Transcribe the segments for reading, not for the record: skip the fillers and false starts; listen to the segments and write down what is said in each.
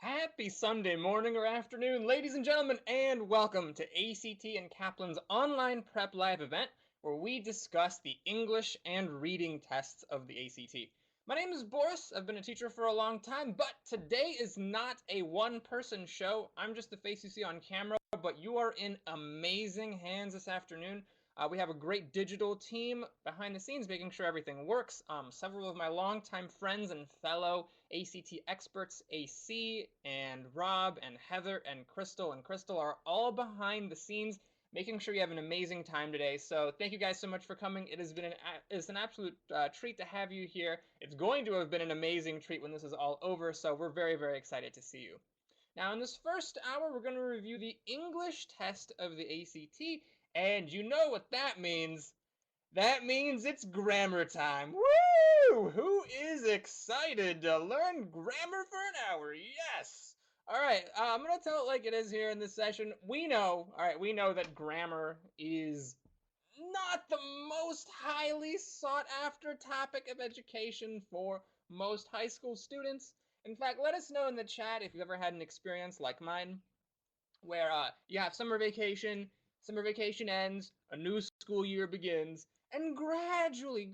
Happy Sunday morning or afternoon, ladies and gentlemen, and welcome to ACT and Kaplan's online prep live event where we discuss the English and reading tests of the ACT. My name is Boris. I've been a teacher for a long time, but today is not a one-person show. I'm just the face you see on camera, but you are in amazing hands this afternoon. We have a great digital team behind the scenes making sure everything works. Several of my longtime friends and fellow ACT experts, AC and Rob and Heather and Crystal are all behind the scenes making sure you have an amazing time today. So thank you guys so much for coming. It has been it's an absolute treat to have you here. It's going to have been an amazing treat when this is all over, so we're very, very excited to see you. Now, in this first hour, we're going to review the English test of the ACT, and you know what that means. That means it's grammar time. Woo! Who is excited to learn grammar for an hour? Yes! All right, I'm going to tell it like it is here in this session. We know that grammar is not the most highly sought after topic of education for most high school students. In fact, let us know in the chat if you've ever had an experience like mine where you have summer vacation ends, a new school year begins, and gradually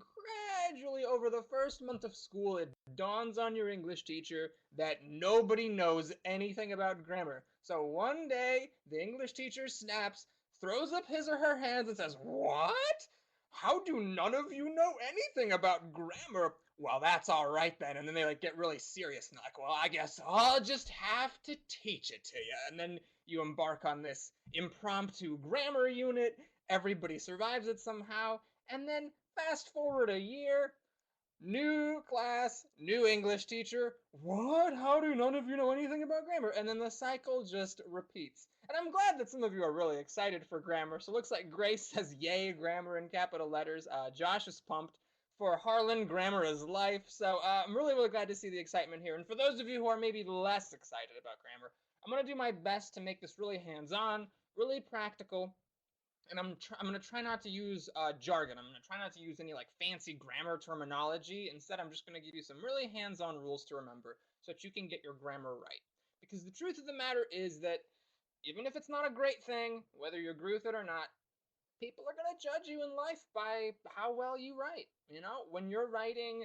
over the first month of school, it dawns on your English teacher that nobody knows anything about grammar. So one day, the English teacher snaps, throws up his or her hands and says, "What? How do none of you know anything about grammar?" Well, that's all right then. And then they get really serious and like, well, I guess I'll just have to teach it to you. And then you embark on this impromptu grammar unit. Everybody survives it somehow. And then fast forward a year, new class, new English teacher. What? How do none of you know anything about grammar? And then the cycle just repeats. And I'm glad that some of you are really excited for grammar. So it looks like Grace says yay grammar in capital letters. Josh is pumped. For Harlan, grammar is life. So I'm really, really glad to see the excitement here. And for those of you who are maybe less excited about grammar, I'm going to do my best to make this really hands-on, really practical, and I'm going to try not to use jargon. I'm going to try not to use any fancy grammar terminology. Instead, I'm just going to give you some really hands-on rules to remember so that you can get your grammar right. Because the truth of the matter is that even if it's not a great thing, whether you agree with it or not, people are going to judge you in life by how well you write. You know, when you're writing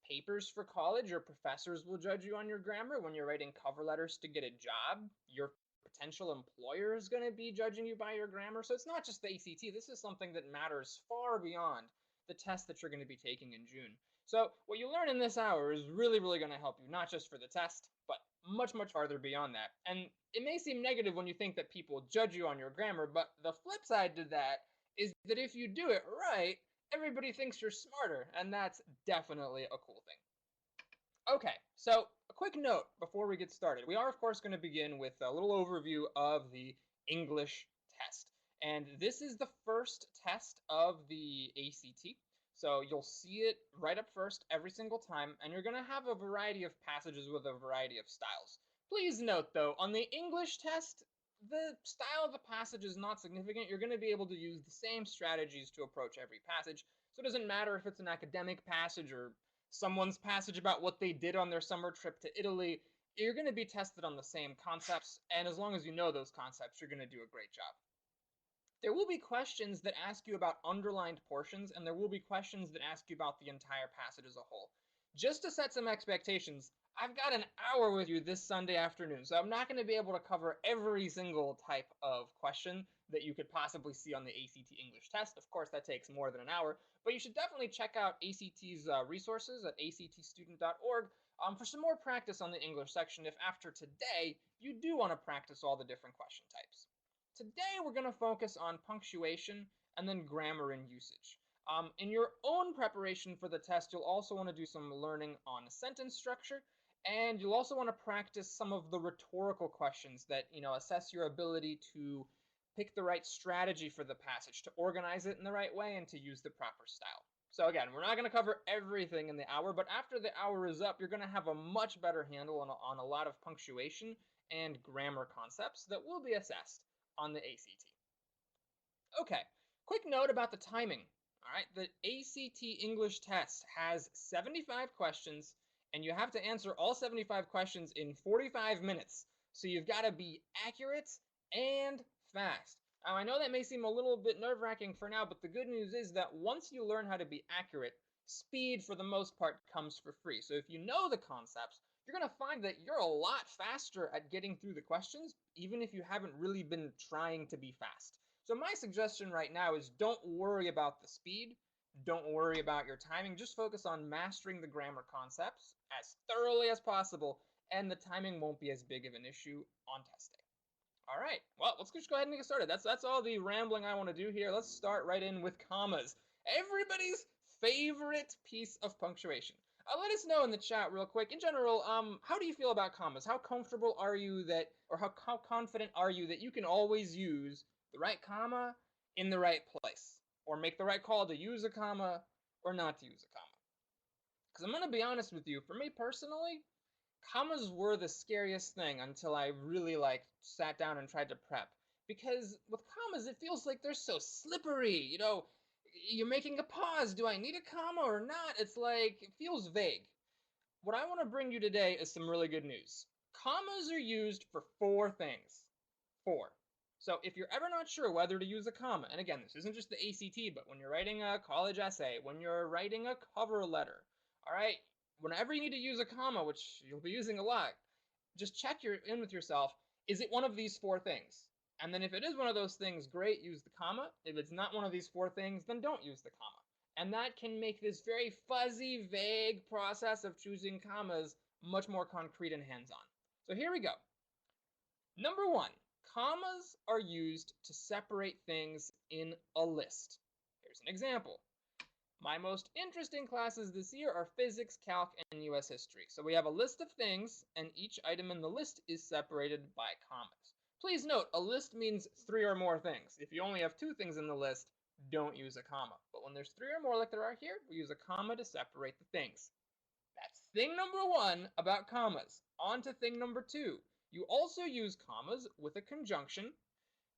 papers for college, your professors will judge you on your grammar. When you're writing cover letters to get a job, your potential employer is going to be judging you by your grammar. So it's not just the ACT. This is something that matters far beyond the test that you're going to be taking in June. So what you learn in this hour is really, really going to help you, not just for the test, but much, much farther beyond that. And it may seem negative when you think that people judge you on your grammar, but the flip side to that is that if you do it right, everybody thinks you're smarter, and that's definitely a cool thing. Okay, so a quick note before we get started. We are, of course, going to begin with a little overview of the English test. And this is the first test of the ACT. So you'll see it right up first every single time, and you're going to have a variety of passages with a variety of styles. Please note, though, on the English test, the style of the passage is not significant. You're going to be able to use the same strategies to approach every passage. So it doesn't matter if it's an academic passage or someone's passage about what they did on their summer trip to Italy. You're going to be tested on the same concepts, and as long as you know those concepts, you're going to do a great job. There will be questions that ask you about underlined portions, and there will be questions that ask you about the entire passage as a whole. Just to set some expectations, I've got an hour with you this Sunday afternoon, so I'm not going to be able to cover every single type of question that you could possibly see on the ACT English test. Of course, that takes more than an hour, but you should definitely check out ACT's resources at actstudent.org for some more practice on the English section if after today you do want to practice all the different question types. Today we're going to focus on punctuation and then grammar and usage. In your own preparation for the test, you'll also want to do some learning on sentence structure, and you'll also want to practice some of the rhetorical questions that, assess your ability to pick the right strategy for the passage, to organize it in the right way, and to use the proper style. So again, we're not going to cover everything in the hour, but after the hour is up, you're going to have a much better handle on a lot of punctuation and grammar concepts that will be assessed on the ACT. Okay, quick note about the timing. All right, the ACT English test has 75 questions, and you have to answer all 75 questions in 45 minutes. So you've got to be accurate and fast. Now, I know that may seem a little bit nerve-wracking for now, but the good news is that once you learn how to be accurate, speed for the most part comes for free. So if you know the concepts, you're going to find that you're a lot faster at getting through the questions, even if you haven't really been trying to be fast. So my suggestion right now is don't worry about the speed. Don't worry about your timing. Just focus on mastering the grammar concepts as thoroughly as possible, and the timing won't be as big of an issue on test day. All right, well, let's just go ahead and get started. That's all the rambling I want to do here. Let's start right in with commas. Everybody's favorite piece of punctuation. Let us know in the chat real quick. In general, how do you feel about commas? How comfortable are you that, or how confident are you that you can always use the right comma in the right place, or make the right call to use a comma or not to use a comma? Because I'm going to be honest with you, for me personally, commas were the scariest thing until I really sat down and tried to prep. Because with commas, it feels like they're so slippery. You know, you're making a pause. Do I need a comma or not? It's like, it feels vague. What I want to bring you today is some really good news. Commas are used for 4 things. 4. So if you're ever not sure whether to use a comma, and again, this isn't just the ACT, but when you're writing a college essay, when you're writing a cover letter, all right, whenever you need to use a comma, which you'll be using a lot, just check in with yourself. Is it one of these 4 things? And then if it is one of those things, great, use the comma. If it's not one of these 4 things, then don't use the comma. And that can make this very fuzzy, vague process of choosing commas much more concrete and hands-on. So here we go. Number 1, commas are used to separate things in a list. Here's an example. My most interesting classes this year are physics, calc, and US history. So we have a list of things, and each item in the list is separated by commas. Please note, a list means 3 or more things. If you only have 2 things in the list, don't use a comma. But when there's 3 or more like there are here, we use a comma to separate the things. That's thing number 1 about commas. On to thing number 2. You also use commas with a conjunction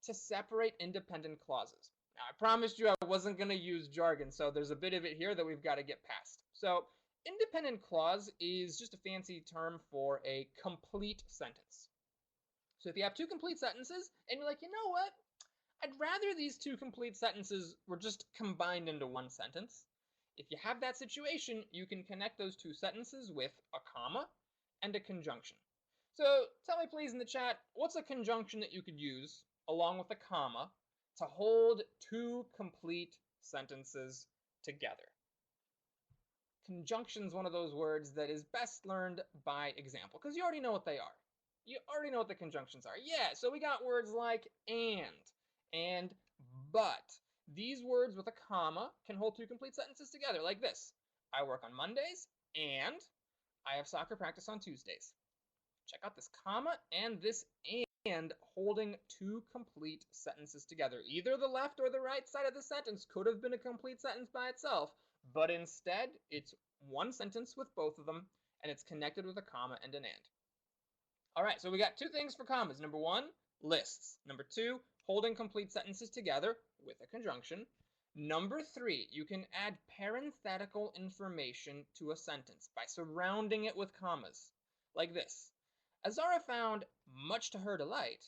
to separate independent clauses. Now, I promised you I wasn't going to use jargon, so there's a bit of it here that we've got to get past. So, independent clause is just a fancy term for a complete sentence. So if you have 2 complete sentences, and you're like, you know what? I'd rather these 2 complete sentences were just combined into 1 sentence. If you have that situation, you can connect those 2 sentences with a comma and a conjunction. So tell me please in the chat, what's a conjunction that you could use along with a comma to hold 2 complete sentences together? Conjunction is one of those words that is best learned by example, because you already know what they are. You already know what the conjunctions are. Yeah, so we got words like and but. These words with a comma can hold 2 complete sentences together, like this. I work on Mondays, and I have soccer practice on Tuesdays. Check out this comma and this and holding 2 complete sentences together. Either the left or the right side of the sentence could have been a complete sentence by itself, but instead it's 1 sentence with both of them, and it's connected with a comma and an and. All right, so we got 2 things for commas. Number 1, lists. Number 2, holding complete sentences together with a conjunction. Number 3, you can add parenthetical information to a sentence by surrounding it with commas, like this. Azara found, much to her delight,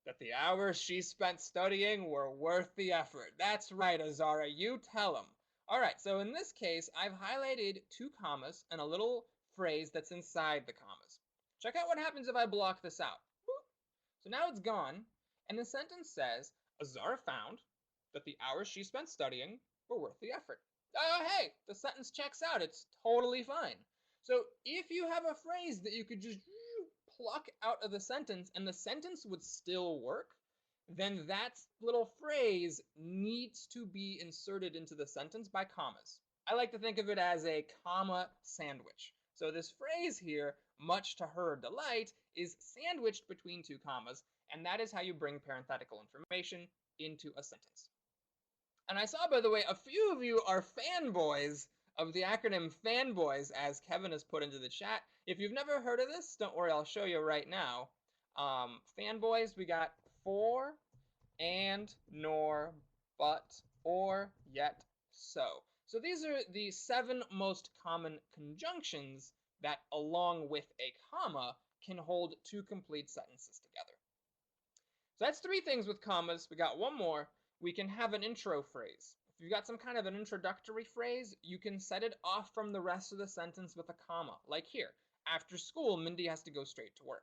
that the hours she spent studying were worth the effort. That's right, Azara, you tell him. All right, so in this case, I've highlighted 2 commas and a little phrase that's inside the commas. Check out what happens if I block this out. So now it's gone, and the sentence says, Azara found that the hours she spent studying were worth the effort. Oh, hey, the sentence checks out. It's totally fine. So if you have a phrase that you could just pluck out of the sentence and the sentence would still work, then that little phrase needs to be inserted into the sentence by commas. I like to think of it as a comma sandwich. So this phrase here, much to her delight, is sandwiched between 2 commas, and that is how you bring parenthetical information into a sentence. And I saw, by the way, a few of you are fanboys of the acronym Fanboys, as Kevin has put into the chat. If you've never heard of this, don't worry, I'll show you right now. Fanboys, we got for, and, nor, but, or, yet, so. So these are the 7 most common conjunctions that, along with a comma, can hold two complete sentences together. So that's three things with commas. We got one more. We can have an intro phrase. If you've got some kind of an introductory phrase, you can set it off from the rest of the sentence with a comma, like here. After school, Mindy has to go straight to work.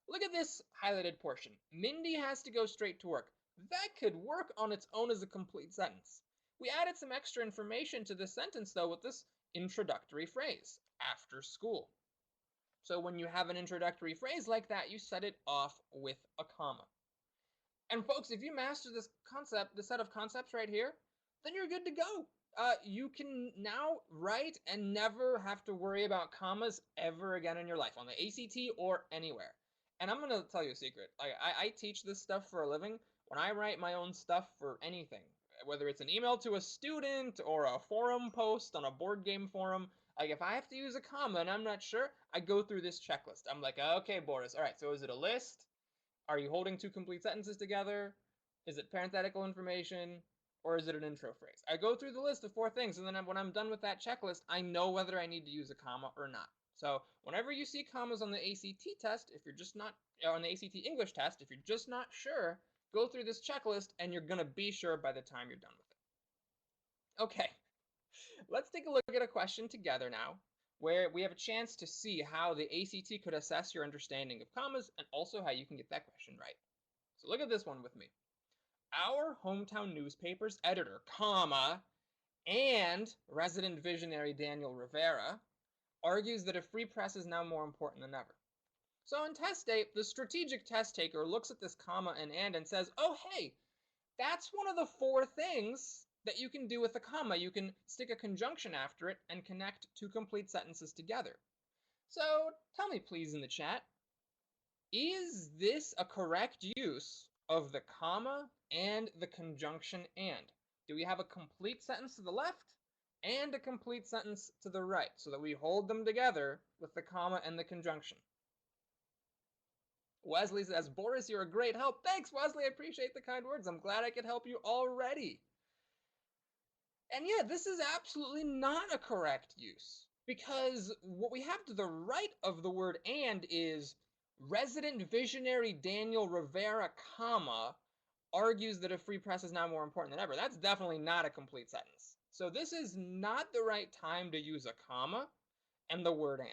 Look at this highlighted portion. Mindy has to go straight to work. That could work on its own as a complete sentence. We added some extra information to this sentence, though, with this introductory phrase, after school. So when you have an introductory phrase like that, you set it off with a comma. And folks, if you master this concept, the set of concepts right here, then you're good to go. You can now write and never have to worry about commas ever again in your life, on the ACT or anywhere. And I'm going to tell you a secret. I teach this stuff for a living. When I write my own stuff for anything, whether it's an email to a student or a forum post on a board game forum, like if I have to use a comma and I'm not sure, I go through this checklist. I'm like, okay, Boris, all right, so is it a list? Are you holding two complete sentences together? Is it parenthetical information? Or is it an intro phrase? I go through the list of four things, and then when I'm done with that checklist, I know whether I need to use a comma or not. So whenever you see commas on the ACT test, if you're just not, on the ACT English test, if you're just not sure, go through this checklist, and you're going to be sure by the time you're done with it. Okay, let's take a look at a question together now, where we have a chance to see how the ACT could assess your understanding of commas and also how you can get that question right. So look at this one with me. Our hometown newspaper's editor, comma, and resident visionary Daniel Rivera argues that a free press is now more important than ever. So in test day, the strategic test taker looks at this comma and says, oh, hey, that's one of the four things that you can do with a comma. You can stick a conjunction after it and connect two complete sentences together. So tell me, please, in the chat, is this a correct use of the comma and the conjunction and? Do we have a complete sentence to the left and a complete sentence to the right so that we hold them together with the comma and the conjunction? Wesley says, Boris, you're a great help. Thanks, Wesley. I appreciate the kind words. I'm glad I could help you already. And yeah, this is absolutely not a correct use, because what we have to the right of the word and is resident visionary Daniel Rivera, comma, argues that a free press is now more important than ever. That's definitely not a complete sentence. So this is not the right time to use a comma and the word and.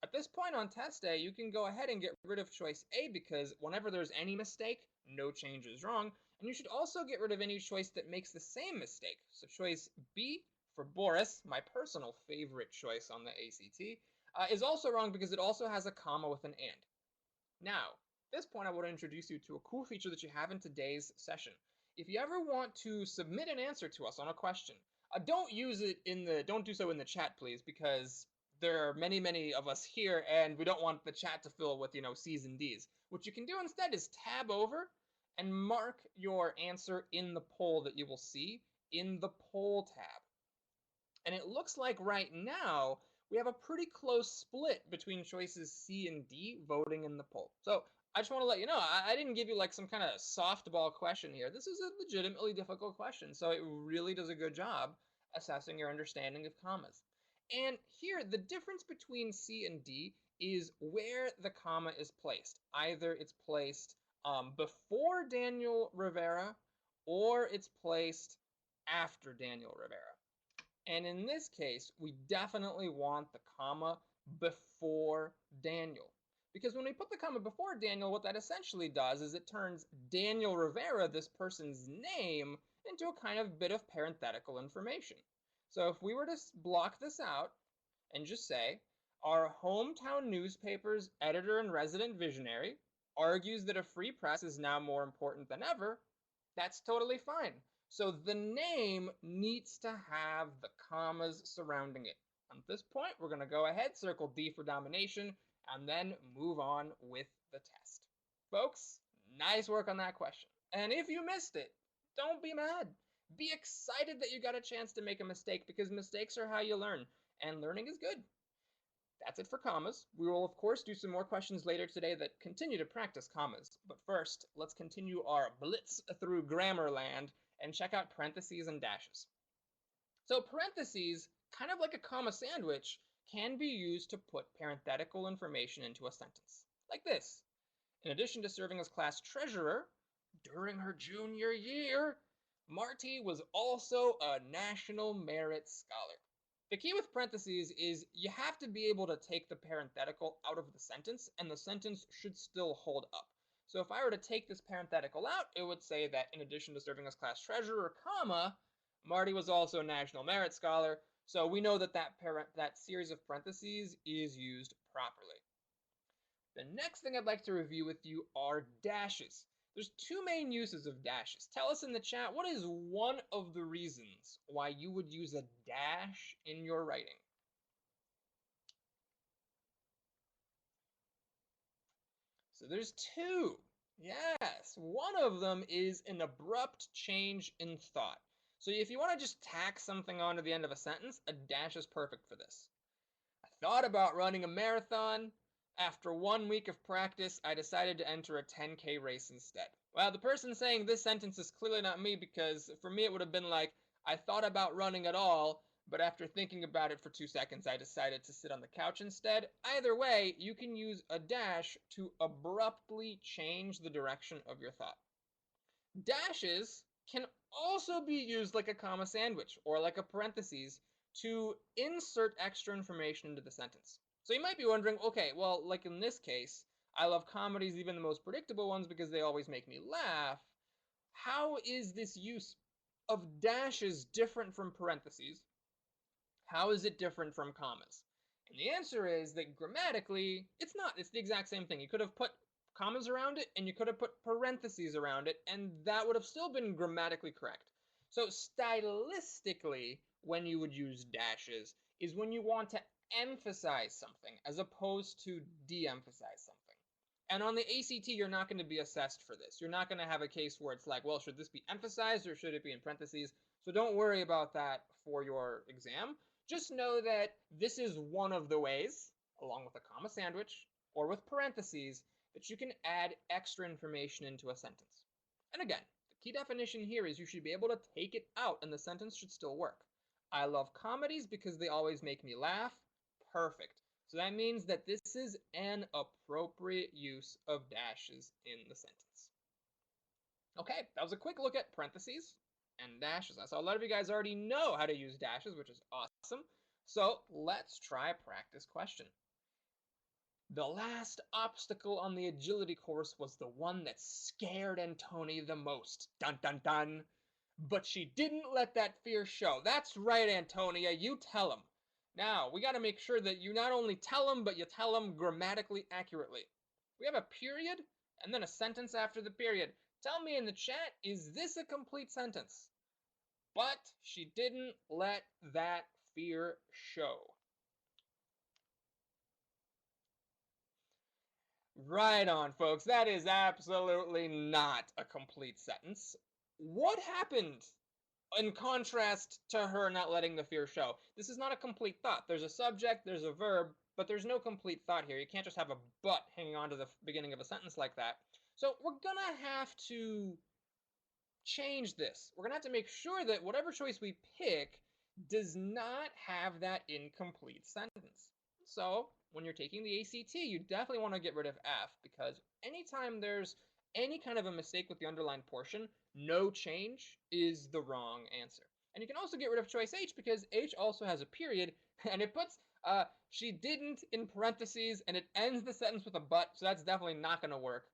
At this point on test day, you can go ahead and get rid of choice A, because whenever there's any mistake, no change is wrong. And you should also get rid of any choice that makes the same mistake. So choice B for Boris, my personal favorite choice on the ACT, is also wrong because it also has a comma with an and. Now, at this point, I want to introduce you to a cool feature that you have in today's session. If you ever want to submit an answer to us on a question, don't do so in the chat, please, because there are many of us here, and we don't want the chat to fill with, C's and D's. What you can do instead is tab over and mark your answer in the poll that you will see in the poll tab. And it looks like right now we have a pretty close split between choices C and D voting in the poll. So I just want to let you know, I didn't give you like some kind of softball question here. This is a legitimately difficult question, so it really does a good job assessing your understanding of commas. And here, the difference between C and D is where the comma is placed. Either it's placed before Daniel Rivera, or it's placed after Daniel Rivera. And in this case, we definitely want the comma before Daniel. Because when we put the comma before Daniel, what that essentially does is it turns Daniel Rivera, this person's name, into a kind of bit of parenthetical information. So if we were to block this out and just say, our hometown newspaper's editor and resident visionary argues that a free press is now more important than ever, that's totally fine. So the name needs to have the commas surrounding it. At this point, we're going to go ahead, circle D for domination, and then move on with the test. Folks, nice work on that question. And if you missed it, don't be mad. Be excited that you got a chance to make a mistake, because mistakes are how you learn, and learning is good. That's it for commas. We will, of course, do some more questions later today that continue to practice commas. But first, let's continue our blitz through Grammarland and check out parentheses and dashes. So parentheses, kind of like a comma sandwich, can be used to put parenthetical information into a sentence, like this. In addition to serving as class treasurer, during her junior year, Marty was also a National Merit Scholar. The key with parentheses is you have to be able to take the parenthetical out of the sentence, and the sentence should still hold up. So if I were to take this parenthetical out, it would say that in addition to serving as class treasurer, comma, Marty was also a National Merit Scholar. So we know that that series of parentheses is used properly. The next thing I'd like to review with you are dashes. There's two main uses of dashes. Tell us in the chat, what is one of the reasons why you would use a dash in your writing? So there's two. Yes, one of them is an abrupt change in thought. So if you want to just tack something onto the end of a sentence, a dash is perfect for this. I thought about running a marathon. After 1 week of practice, I decided to enter a 10K race instead. Well, the person saying this sentence is clearly not me, because for me it would have been like, I thought about running at all, but after thinking about it for 2 seconds, I decided to sit on the couch instead. Either way, you can use a dash to abruptly change the direction of your thought. Dashes can also be used like a comma sandwich or like a parentheses to insert extra information into the sentence. So you might be wondering, okay, well, like in this case, I love comedies, even the most predictable ones, because they always make me laugh. How is this use of dashes different from parentheses? How is it different from commas? And the answer is that grammatically, it's not. It's the exact same thing. You could have put commas around it, and you could have put parentheses around it, and that would have still been grammatically correct. So stylistically, when you would use dashes is when you want to emphasize something as opposed to de-emphasize something. And on the ACT, you're not going to be assessed for this. You're not going to have a case where it's like, well, should this be emphasized or should it be in parentheses? So don't worry about that for your exam. Just know that this is one of the ways, along with a comma sandwich or with parentheses, that you can add extra information into a sentence. And again, the key definition here is you should be able to take it out and the sentence should still work. I love comedies because they always make me laugh. Perfect. So that means that this is an appropriate use of dashes in the sentence. Okay, that was a quick look at parentheses and dashes. I saw a lot of you guys already know how to use dashes, which is awesome. So let's try a practice question. The last obstacle on the agility course was the one that scared Antoni the most. Dun dun dun. But she didn't let that fear show. That's right, Antonia, you tell him. Now, we got to make sure that you not only tell him, but you tell him grammatically accurately. We have a period and then a sentence after the period. Tell me in the chat, is this a complete sentence? But she didn't let that fear show. Right on, folks. That is absolutely not a complete sentence. What happened in contrast to her not letting the fear show? This is not a complete thought. There's a subject, there's a verb, but there's no complete thought here. You can't just have a but hanging on to the beginning of a sentence like that. So we're going to have to change this. We're going to have to make sure that whatever choice we pick does not have that incomplete sentence. So when you're taking the ACT, you definitely want to get rid of F, because anytime there's any kind of a mistake with the underlined portion, no change is the wrong answer. And you can also get rid of choice H, because H also has a period, and it puts she didn't in parentheses, and it ends the sentence with a but, so that's definitely not going to work.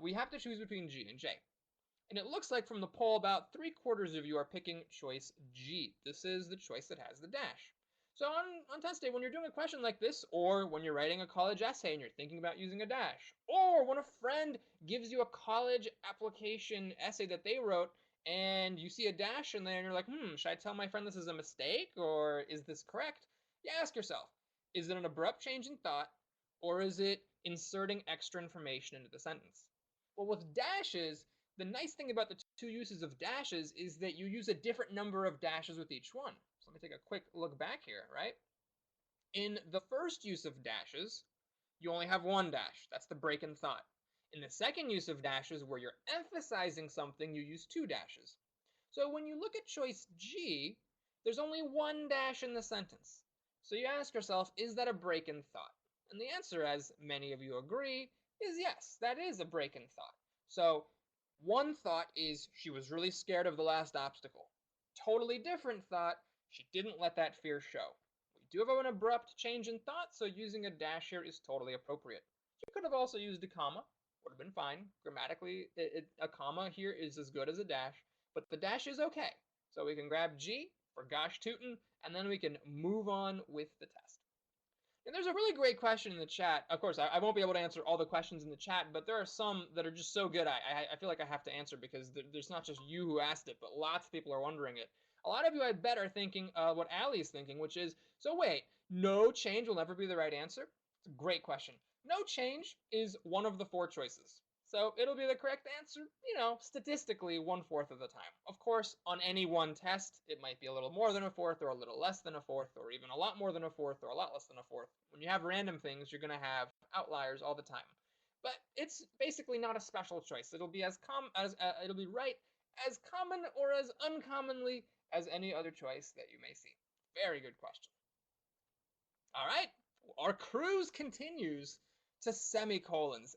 We have to choose between G and J. And it looks like from the poll, about 3/4 of you are picking choice G. This is the choice that has the dash. So on test day, when you're doing a question like this, or when you're writing a college essay and you're thinking about using a dash, or when a friend gives you a college application essay that they wrote and you see a dash in there and you're like, should I tell my friend this is a mistake or is this correct? You ask yourself, is it an abrupt change in thought or is it inserting extra information into the sentence? Well, with dashes, the nice thing about the two uses of dashes is that you use a different number of dashes with each one. So let me take a quick look back here, right? In the first use of dashes, you only have one dash. That's the break in thought. In the second use of dashes, where you're emphasizing something, you use 2 dashes. So when you look at choice G, there's only one dash in the sentence. So you ask yourself, is that a break in thought? And the answer, as many of you agree, is yes, that is a break in thought. So one thought is she was really scared of the last obstacle. Totally different thought, she didn't let that fear show. We do have an abrupt change in thought, so using a dash here is totally appropriate. You could have also used a comma, would have been fine. Grammatically, a comma here is as good as a dash, but the dash is okay. So we can grab G for gosh tootin', and then we can move on with the test. And there's a really great question in the chat. Of course, I won't be able to answer all the questions in the chat, but there are some that are just so good I feel like I have to answer because there's not just you who asked it, but lots of people are wondering it. A lot of you, I bet, are thinking what Allie's thinking, which is, so wait, no change will never be the right answer? It's a great question. No change is one of the 4 choices. So it'll be the correct answer, statistically 1/4 of the time. Of course, on any one test, it might be a little more than a fourth or a little less than a fourth or even a lot more than a fourth or a lot less than a fourth. When you have random things, you're going to have outliers all the time. But it's basically not a special choice. It'll be it'll be right as common or as uncommonly as any other choice that you may see. Very good question. All right, our cruise continues to semicolons.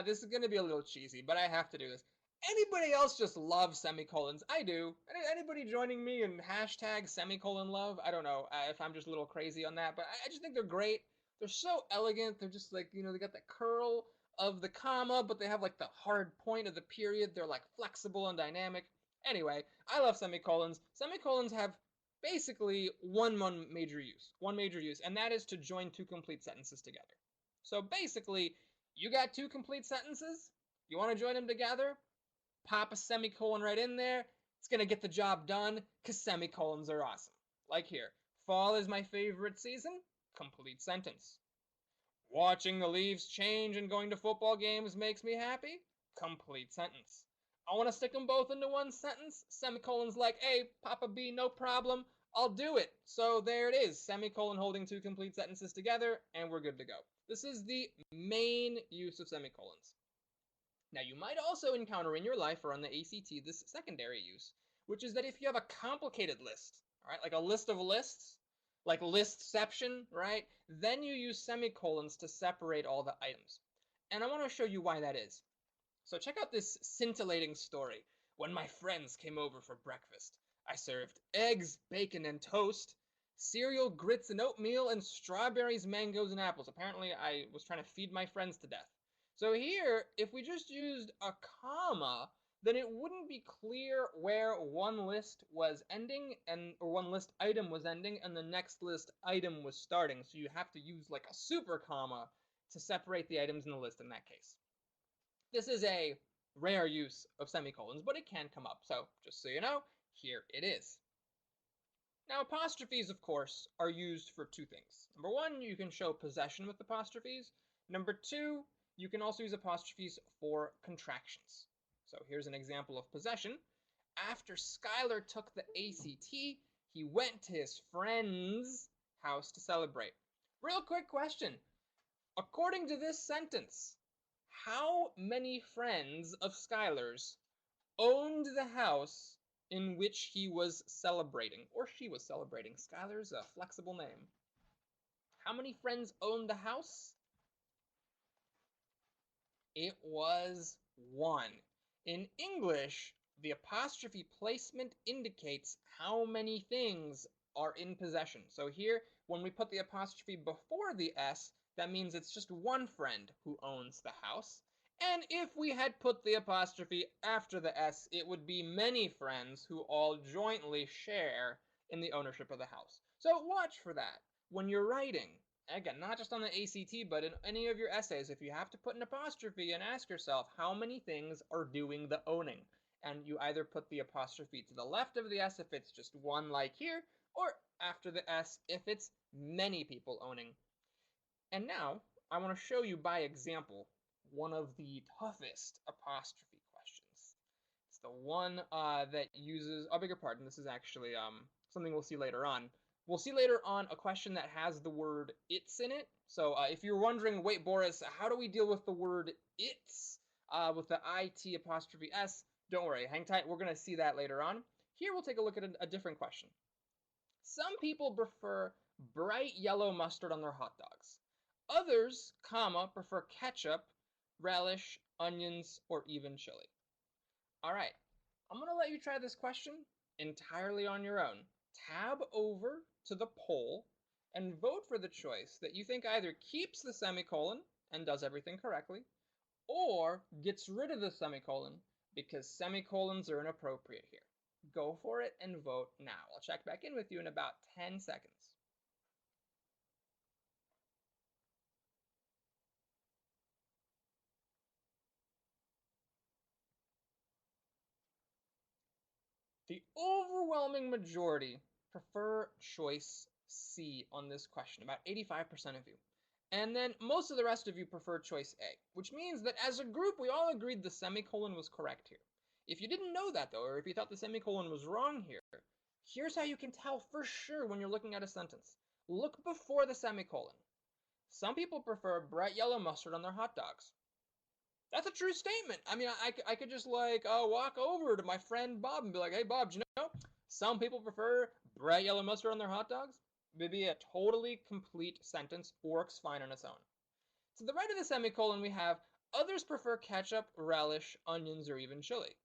This is going to be a little cheesy, but I have to do this. Anybody else just love semicolons? I do. Anybody joining me in hashtag semicolon love? I don't know if I'm just a little crazy on that, but I just think they're great. They're so elegant. They're just like, they got the curl of the comma, but they have like the hard point of the period. They're like flexible and dynamic. Anyway, I love semicolons. Semicolons have basically one major use, and that is to join 2 complete sentences together. So basically, you got 2 complete sentences, you want to join them together, pop a semicolon right in there. It's going to get the job done because semicolons are awesome. Like here, fall is my favorite season, complete sentence. Watching the leaves change and going to football games makes me happy, complete sentence. I want to stick them both into one sentence, semicolons like, hey, Papa B, no problem, I'll do it. So there it is, semicolon holding 2 complete sentences together, and we're good to go. This is the main use of semicolons. Now, you might also encounter in your life or on the ACT this secondary use, which is that if you have a complicated list, all right, like a list of lists, like listception, right, then you use semicolons to separate all the items. And I want to show you why that is. So check out this scintillating story. When my friends came over for breakfast, I served eggs, bacon, and toast, cereal, grits, and oatmeal, and strawberries, mangoes, and apples. Apparently, I was trying to feed my friends to death. So here, if we just used a comma, then it wouldn't be clear where one list was ending or one list item was ending and the next list item was starting. So you have to use like a super comma to separate the items in the list in that case. This is a rare use of semicolons, but it can come up. So just so you know, here it is. Now, apostrophes, of course, are used for 2 things. Number 1, you can show possession with apostrophes. Number 2, you can also use apostrophes for contractions. So here's an example of possession. After Skylar took the ACT, he went to his friend's house to celebrate. Real quick question. According to this sentence, how many friends of Skylar's owned the house in which he was celebrating, or she was celebrating? Skylar's a flexible name. How many friends owned the house? It was 1. In English, the apostrophe placement indicates how many things are in possession. So here, when we put the apostrophe before the S, that means it's just 1 friend who owns the house. And if we had put the apostrophe after the S, it would be many friends who all jointly share in the ownership of the house. So watch for that when you're writing. Again, not just on the ACT, but in any of your essays, if you have to put an apostrophe and ask yourself how many things are doing the owning. And you either put the apostrophe to the left of the S if it's just 1 like here, or after the S if it's many people owning. And now, I want to show you by example one of the toughest apostrophe questions. It's the one that uses, beg your pardon, this is actually something we'll see later on. We'll see later on a question that has the word it's in it. So if you're wondering, wait, Boris, how do we deal with the word it's with the IT apostrophe S? Don't worry, hang tight, we're going to see that later on. Here we'll take a look at a different question. Some people prefer bright yellow mustard on their hot dogs. Others, comma, prefer ketchup, relish, onions, or even chili. All right, I'm going to let you try this question entirely on your own. Tab over to the poll and vote for the choice that you think either keeps the semicolon and does everything correctly, or gets rid of the semicolon because semicolons are inappropriate here. Go for it and vote now. I'll check back in with you in about 10 seconds. The overwhelming majority prefer choice C on this question, about 85% of you. And then most of the rest of you prefer choice A, which means that as a group, we all agreed the semicolon was correct here. If you didn't know that, though, or if you thought the semicolon was wrong here, here's how you can tell for sure when you're looking at a sentence. Look before the semicolon. Some people prefer bright yellow mustard on their hot dogs. That's a true statement. I mean, I could just like walk over to my friend Bob and be like, hey, Bob, do you know some people prefer bright yellow mustard on their hot dogs? It'd be a totally complete sentence, works fine on its own. To the right of the semicolon, we have others prefer ketchup, relish, onions, or even chili.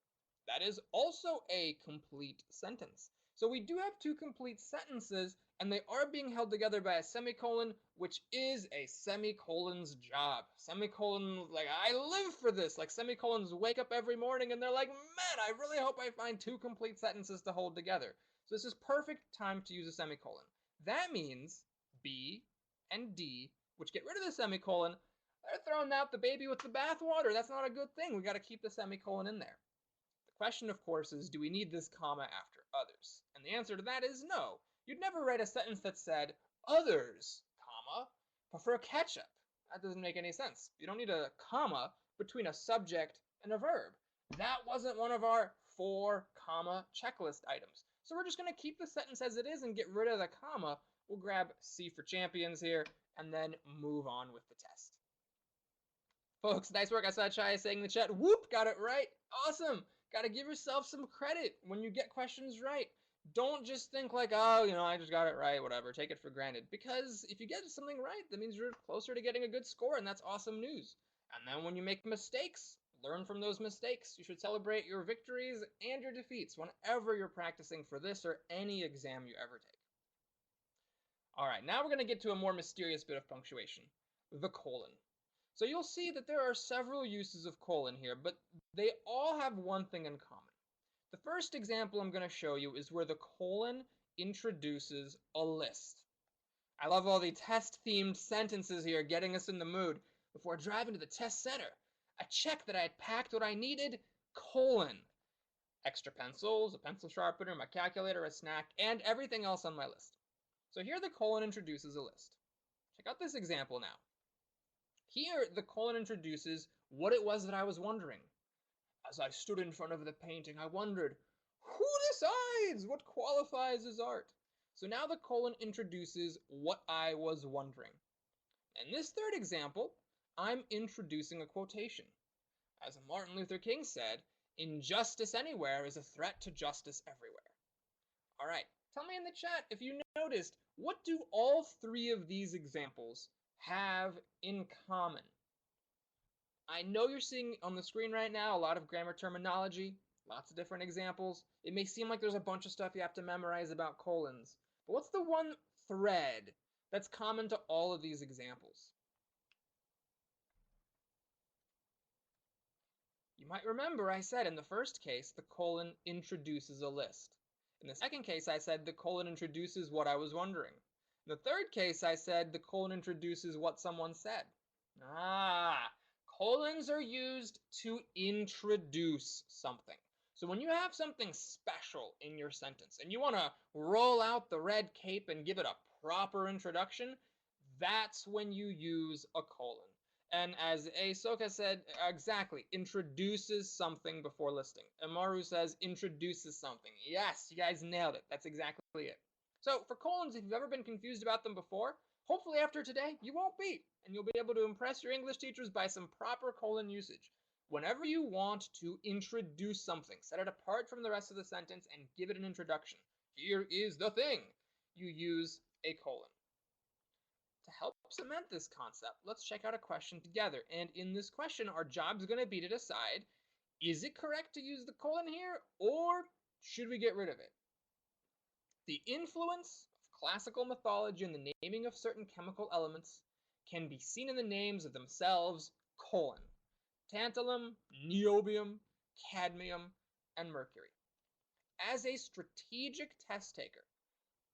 That is also a complete sentence. So we do have two complete sentences, and they are being held together by a semicolon, which is a semicolon's job. Semicolons, like, I live for this. Like, semicolons wake up every morning and they're like, man, I really hope I find two complete sentences to hold together. So this is perfect time to use a semicolon. That means B and D, which get rid of the semicolon, they're throwing out the baby with the bathwater. That's not a good thing. We got to keep the semicolon in there. The question, of course, is do we need this comma after others? And the answer to that is no. You'd never write a sentence that said, others, comma, prefer ketchup. That doesn't make any sense. You don't need a comma between a subject and a verb. That wasn't one of our 4 comma checklist items. So we're just going to keep the sentence as it is and get rid of the comma. We'll grab C for champions here and then move on with the test. Folks, nice work. I saw Chaya saying in the chat, whoop, got it right. Awesome. Got to give yourself some credit when you get questions right. Don't just think like, oh, I just got it right, whatever. Take it for granted. Because if you get something right, that means you're closer to getting a good score, and that's awesome news. And then when you make mistakes, learn from those mistakes. You should celebrate your victories and your defeats whenever you're practicing for this or any exam you ever take. All right, now we're going to get to a more mysterious bit of punctuation, the colon. So you'll see that there are several uses of colon here, but they all have one thing in common. The first example I'm going to show you is where the colon introduces a list. I love all the test-themed sentences here, getting us in the mood. Before driving to the test center, I checked that I had packed what I needed, colon. Extra pencils, a pencil sharpener, my calculator, a snack, and everything else on my list. So here the colon introduces a list. Check out this example now. Here, the colon introduces what it was that I was wondering. As I stood in front of the painting, I wondered, who decides what qualifies as art? So now the colon introduces what I was wondering. In this third example, I'm introducing a quotation. As Martin Luther King said, injustice anywhere is a threat to justice everywhere. All right, tell me in the chat if you noticed, what do all 3 of these examples have in common? I know you're seeing on the screen right now a lot of grammar terminology, lots of different examples. It may seem like there's a bunch of stuff you have to memorize about colons, but what's the one thread that's common to all of these examples? You might remember I said in the first case, the colon introduces a list. In the second case, I said the colon introduces what I was wondering. In the third case, I said the colon introduces what someone said. Colons are used to introduce something. So when you have something special in your sentence and you want to roll out the red cape and give it a proper introduction, that's when you use a colon. And as Ahsoka said, exactly, introduces something before listing. Amaru says introduces something. Yes, you guys nailed it. That's exactly it. So for colons, if you've ever been confused about them before, hopefully after today, you won't be. And you'll be able to impress your English teachers by some proper colon usage. Whenever you want to introduce something, set it apart from the rest of the sentence and give it an introduction. Here is the thing. You use a colon. To help cement this concept, let's check out a question together. And in this question, our job's going to be to decide, is it correct to use the colon here, or should we get rid of it? The influence of classical mythology in the naming of certain chemical elements can be seen in the names of themselves, colon, tantalum, niobium, cadmium, and mercury. As a strategic test taker,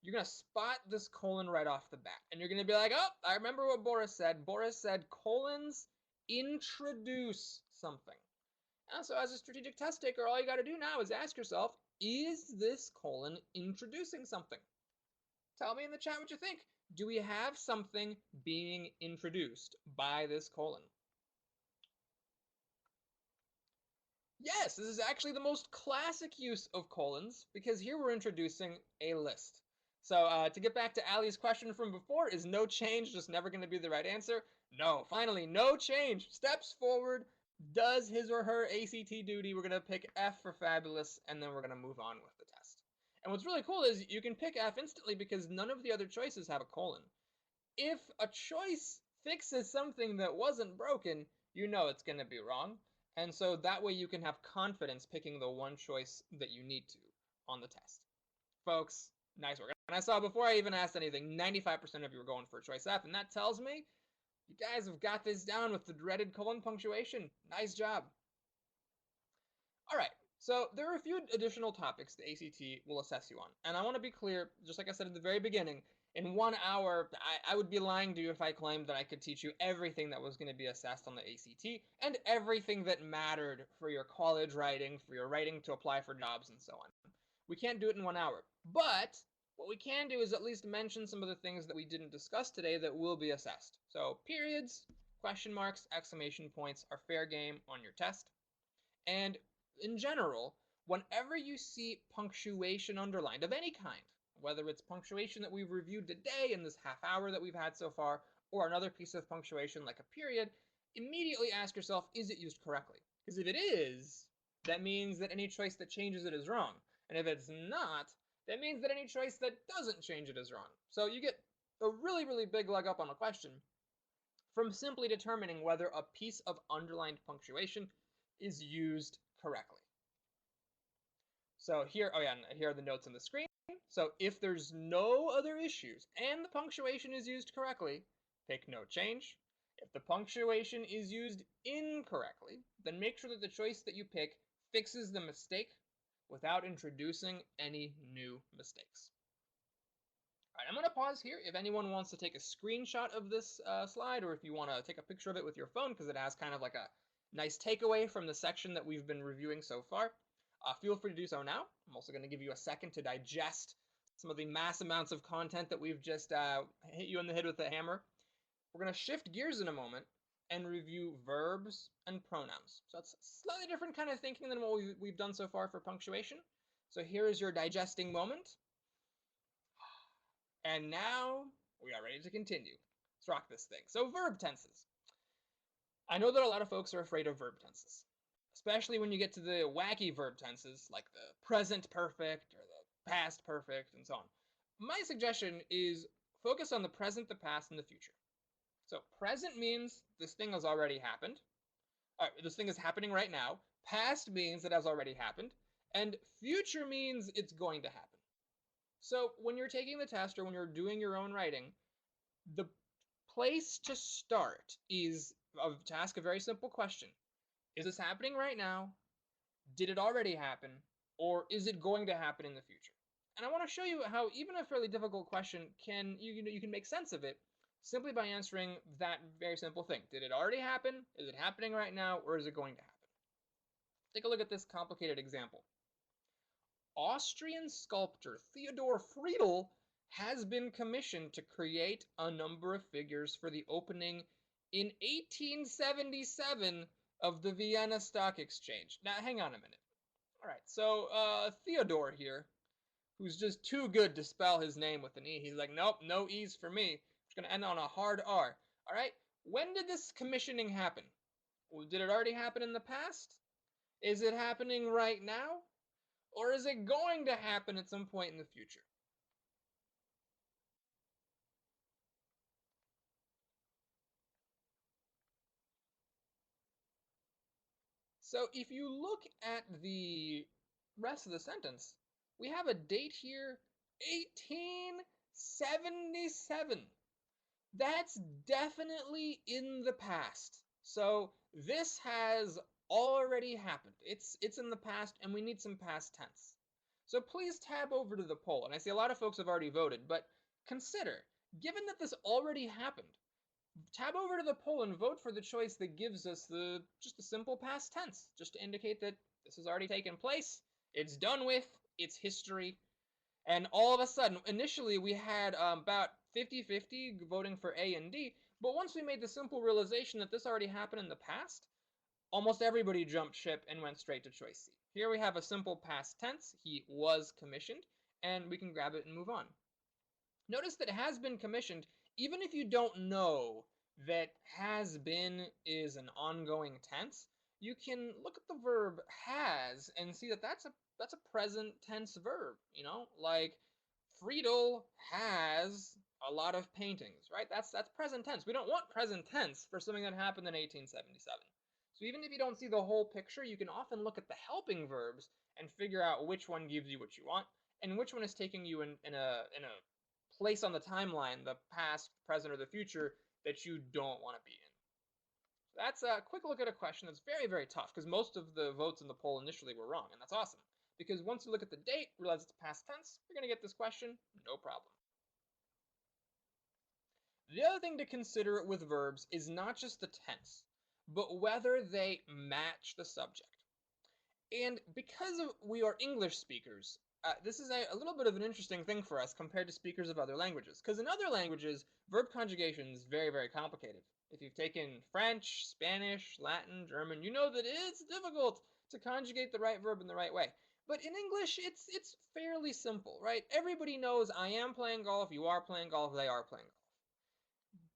you're going to spot this colon right off the bat. And you're going to be like, oh, I remember what Boris said. Boris said colons introduce something. And so as a strategic test taker, all you got to do now is ask yourself, is this colon introducing something? Tell me in the chat what you think. Do we have something being introduced by this colon? Yes, this is actually the most classic use of colons, because here we're introducing a list. So to get back to Ali's question from before, is no change just never going to be the right answer? No, finally, no change. Steps forward, does his or her ACT duty. We're going to pick F for fabulous, and then we're going to move on with the test. And what's really cool is you can pick F instantly because none of the other choices have a colon. If a choice fixes something that wasn't broken, you know it's going to be wrong. And so that way you can have confidence picking the one choice that you need to on the test. Folks, nice work. And I saw before I even asked anything, 95% of you were going for choice F, and that tells me you guys have got this down with the dreaded colon punctuation. Nice job. All right, so there are a few additional topics the ACT will assess you on. And I want to be clear, just like I said at the very beginning, in 1 hour, I would be lying to you if I claimed that I could teach you everything that was going to be assessed on the ACT and everything that mattered for your college writing, for your writing to apply for jobs, and so on. We can't do it in 1 hour. But what we can do is at least mention some of the things that we didn't discuss today that will be assessed. So periods, question marks, exclamation points are fair game on your test. And in general, whenever you see punctuation underlined of any kind, whether it's punctuation that we've reviewed today in this half hour that we've had so far, or another piece of punctuation like a period, immediately ask yourself, is it used correctly? Because if it is, that means that any choice that changes it is wrong. And if it's not, that means that any choice that doesn't change it is wrong. So you get a really, really big leg up on a question from simply determining whether a piece of underlined punctuation is used correctly. So here, oh yeah, and here are the notes on the screen. So if there's no other issues and the punctuation is used correctly, pick no change. If the punctuation is used incorrectly, then make sure that the choice that you pick fixes the mistake without introducing any new mistakes. All right, I'm going to pause here. If anyone wants to take a screenshot of this slide, or if you want to take a picture of it with your phone because it has kind of like a nice takeaway from the section that we've been reviewing so far, feel free to do so now. I'm also going to give you a second to digest some of the mass amounts of content that we've just hit you in the head with a hammer. We're going to shift gears in a moment and review verbs and pronouns. So that's a slightly different kind of thinking than what we've done so far for punctuation. So here is your digesting moment. And now we are ready to continue. Let's rock this thing. So verb tenses. I know that a lot of folks are afraid of verb tenses, especially when you get to the wacky verb tenses like the present perfect or the past perfect and so on. My suggestion is focus on the present, the past, and the future. So present means this thing has already happened. This thing is happening right now. Past means it has already happened. And future means it's going to happen. So when you're taking the test or when you're doing your own writing, the place to start is to ask a very simple question. Is this happening right now? Did it already happen? Or is it going to happen in the future? And I want to show you how even a fairly difficult question you can make sense of it simply by answering that very simple thing. Did it already happen? Is it happening right now? Or is it going to happen? Take a look at this complicated example. Austrian sculptor Theodor Friedel has been commissioned to create a number of figures for the opening in 1877 of the Vienna Stock Exchange. Now, hang on a minute. All right, so Theodore here, who's just too good to spell his name with an E. He's like, nope, no E's for me. It's going to end on a hard R. All right, when did this commissioning happen? Well, did it already happen in the past? Is it happening right now? Or is it going to happen at some point in the future? So if you look at the rest of the sentence, we have a date here, 1877. That's definitely in the past. So this has already happened. It's in the past, and we need some past tense. So please tab over to the poll. And I see a lot of folks have already voted, but consider, given that this already happened, tab over to the poll and vote for the choice that gives us just the simple past tense, just to indicate that this has already taken place, it's done with, it's history. And all of a sudden, initially we had about 50-50 voting for A and D, but once we made the simple realization that this already happened in the past, almost everybody jumped ship and went straight to choice C. Here we have a simple past tense, he was commissioned, and we can grab it and move on. Notice that has been commissioned, even if you don't know that has been is an ongoing tense, you can look at the verb has and see that that's a present tense verb, you know, like Friedel has a lot of paintings, right? That's present tense. We don't want present tense for something that happened in 1877. So even if you don't see the whole picture, you can often look at the helping verbs and figure out which one gives you what you want and which one is taking you in a place on the timeline, the past, present, or the future that you don't want to be in. So that's a quick look at a question that's very, very tough because most of the votes in the poll initially were wrong, and that's awesome. Because once you look at the date, realize it's past tense, you're going to get this question, no problem. The other thing to consider with verbs is not just the tense, but whether they match the subject. And because we are English speakers, this is a little bit of an interesting thing for us compared to speakers of other languages. Because in other languages, verb conjugation is very, very complicated. If you've taken French, Spanish, Latin, German, you know that it's difficult to conjugate the right verb in the right way. But in English, it's fairly simple, right? Everybody knows I am playing golf, you are playing golf, they are playing golf.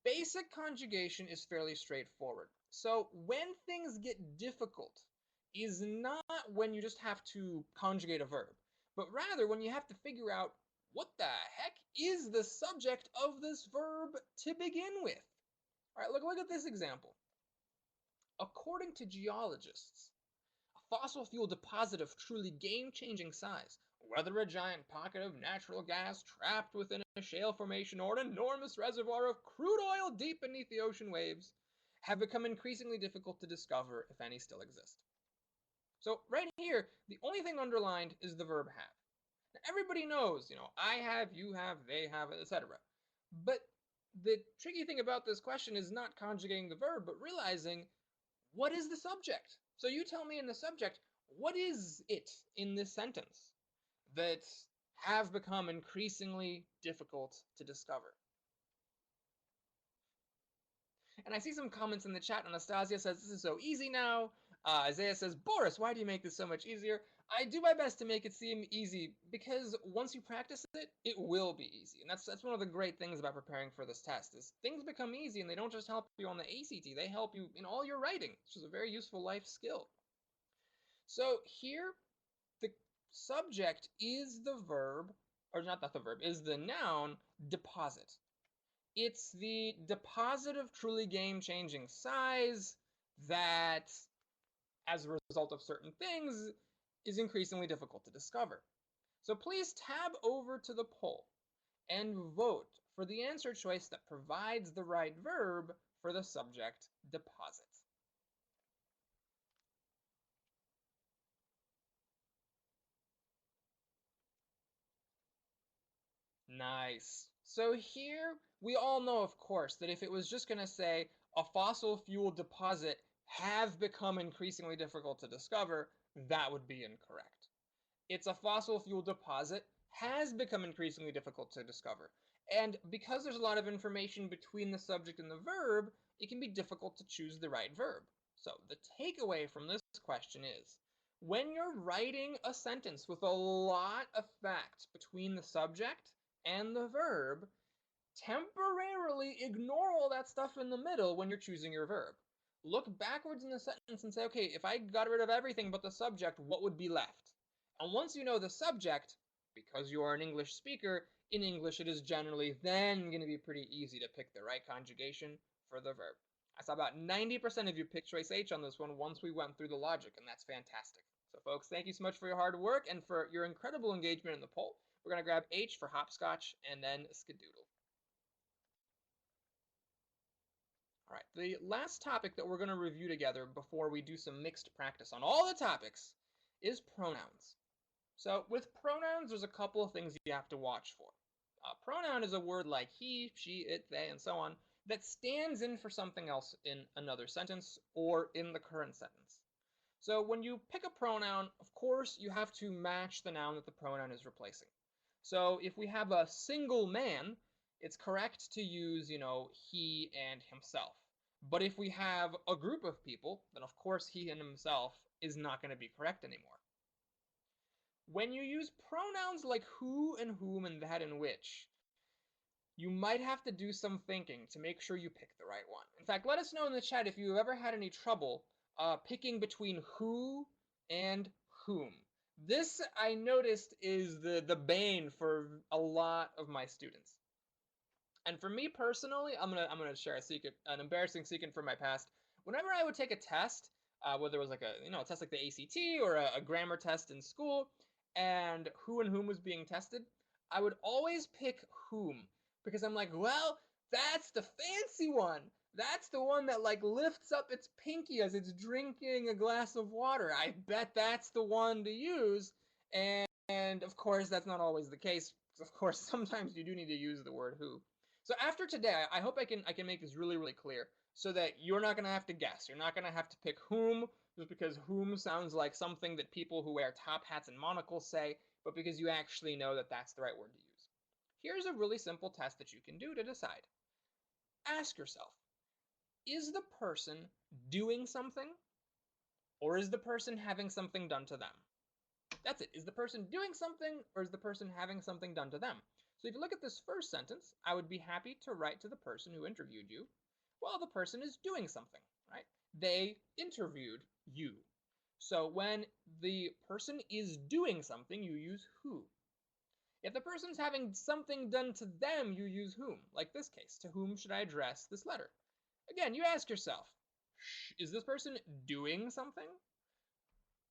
Basic conjugation is fairly straightforward. So when things get difficult is not when you just have to conjugate a verb, but rather when you have to figure out what the heck is the subject of this verb to begin with. All right, look at this example. According to geologists, a fossil fuel deposit of truly game-changing size, whether a giant pocket of natural gas trapped within a shale formation or an enormous reservoir of crude oil deep beneath the ocean waves, have become increasingly difficult to discover, if any still exist. So right here, the only thing underlined is the verb have. Now, everybody knows, you know, I have, you have, they have, etc. But the tricky thing about this question is not conjugating the verb, but realizing what is the subject? So you tell me in the subject, what is it in this sentence that have become increasingly difficult to discover? And I see some comments in the chat. Anastasia says, this is so easy now. Isaiah says, Boris, why do you make this so much easier? I do my best to make it seem easy because once you practice it, it will be easy. And that's one of the great things about preparing for this test is things become easy and they don't just help you on the ACT, they help you in all your writing, which is a very useful life skill. So here, the subject is the verb, or not the verb, is the noun deposit. It's the deposit of truly game-changing size that, as a result of certain things, is increasingly difficult to discover. So please tab over to the poll and vote for the answer choice that provides the right verb for the subject deposit. Nice. So here we all know, of course, that if it was just going to say a fossil fuel deposit have become increasingly difficult to discover, that would be incorrect. It's a fossil fuel deposit has become increasingly difficult to discover. And because there's a lot of information between the subject and the verb, it can be difficult to choose the right verb. So the takeaway from this question is, when you're writing a sentence with a lot of facts between the subject and the verb, temporarily ignore all that stuff in the middle when you're choosing your verb. Look backwards in the sentence and say, okay, if I got rid of everything but the subject, what would be left? And once you know the subject, because you are an English speaker, in English it is generally then going to be pretty easy to pick the right conjugation for the verb. I saw about 90% of you pick choice H on this one once we went through the logic, and that's fantastic. So folks, thank you so much for your hard work and for your incredible engagement in the poll. We're going to grab H for hopscotch and then skadoodle. All right, the last topic that we're going to review together before we do some mixed practice on all the topics is pronouns. So with pronouns, there's a couple of things you have to watch for. A pronoun is a word like he, she, it, they, and so on that stands in for something else in another sentence or in the current sentence. So when you pick a pronoun, of course, you have to match the noun that the pronoun is replacing. So if we have a single man, it's correct to use, he and himself. But if we have a group of people, then of course he and himself is not going to be correct anymore. When you use pronouns like who and whom and that and which, you might have to do some thinking to make sure you pick the right one. In fact, let us know in the chat if you've ever had any trouble picking between who and whom. This, I noticed, is the bane for a lot of my students. And for me personally, I'm gonna share a secret, an embarrassing secret from my past. Whenever I would take a test, whether it was like a test like the ACT or a grammar test in school, and who and whom was being tested, I would always pick whom because I'm like, well, that's the fancy one. That's the one that like lifts up its pinky as it's drinking a glass of water. I bet that's the one to use. And of course, that's not always the case. Of course, sometimes you do need to use the word who. So after today, I hope I can make this really, really clear so that you're not going to have to guess. You're not going to have to pick whom just because whom sounds like something that people who wear top hats and monocles say, but because you actually know that that's the right word to use. Here's a really simple test that you can do to decide. Ask yourself, is the person doing something or is the person having something done to them? That's it. Is the person doing something or is the person having something done to them? So if you look at this first sentence, I would be happy to write to the person who interviewed you. Well, the person is doing something, right? They interviewed you. So when the person is doing something, you use who. If the person's having something done to them, you use whom. Like this case, to whom should I address this letter? Again, you ask yourself, is this person doing something?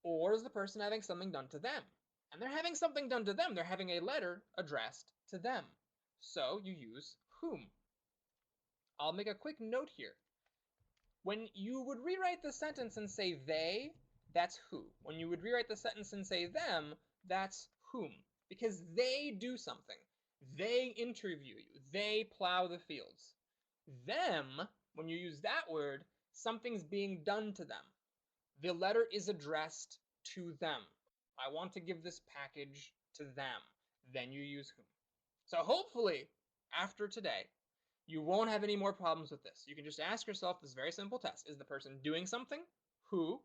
Or is the person having something done to them? And they're having something done to them. They're having a letter addressed to them. So you use whom. I'll make a quick note here. When you would rewrite the sentence and say they, that's who. When you would rewrite the sentence and say them, that's whom. Because they do something. They interview you. They plow the fields. Them, when you use that word, something's being done to them. The letter is addressed to them. I want to give this package to them. Then you use whom. So hopefully, after today, you won't have any more problems with this. You can just ask yourself this very simple test. Is the person doing something? Who?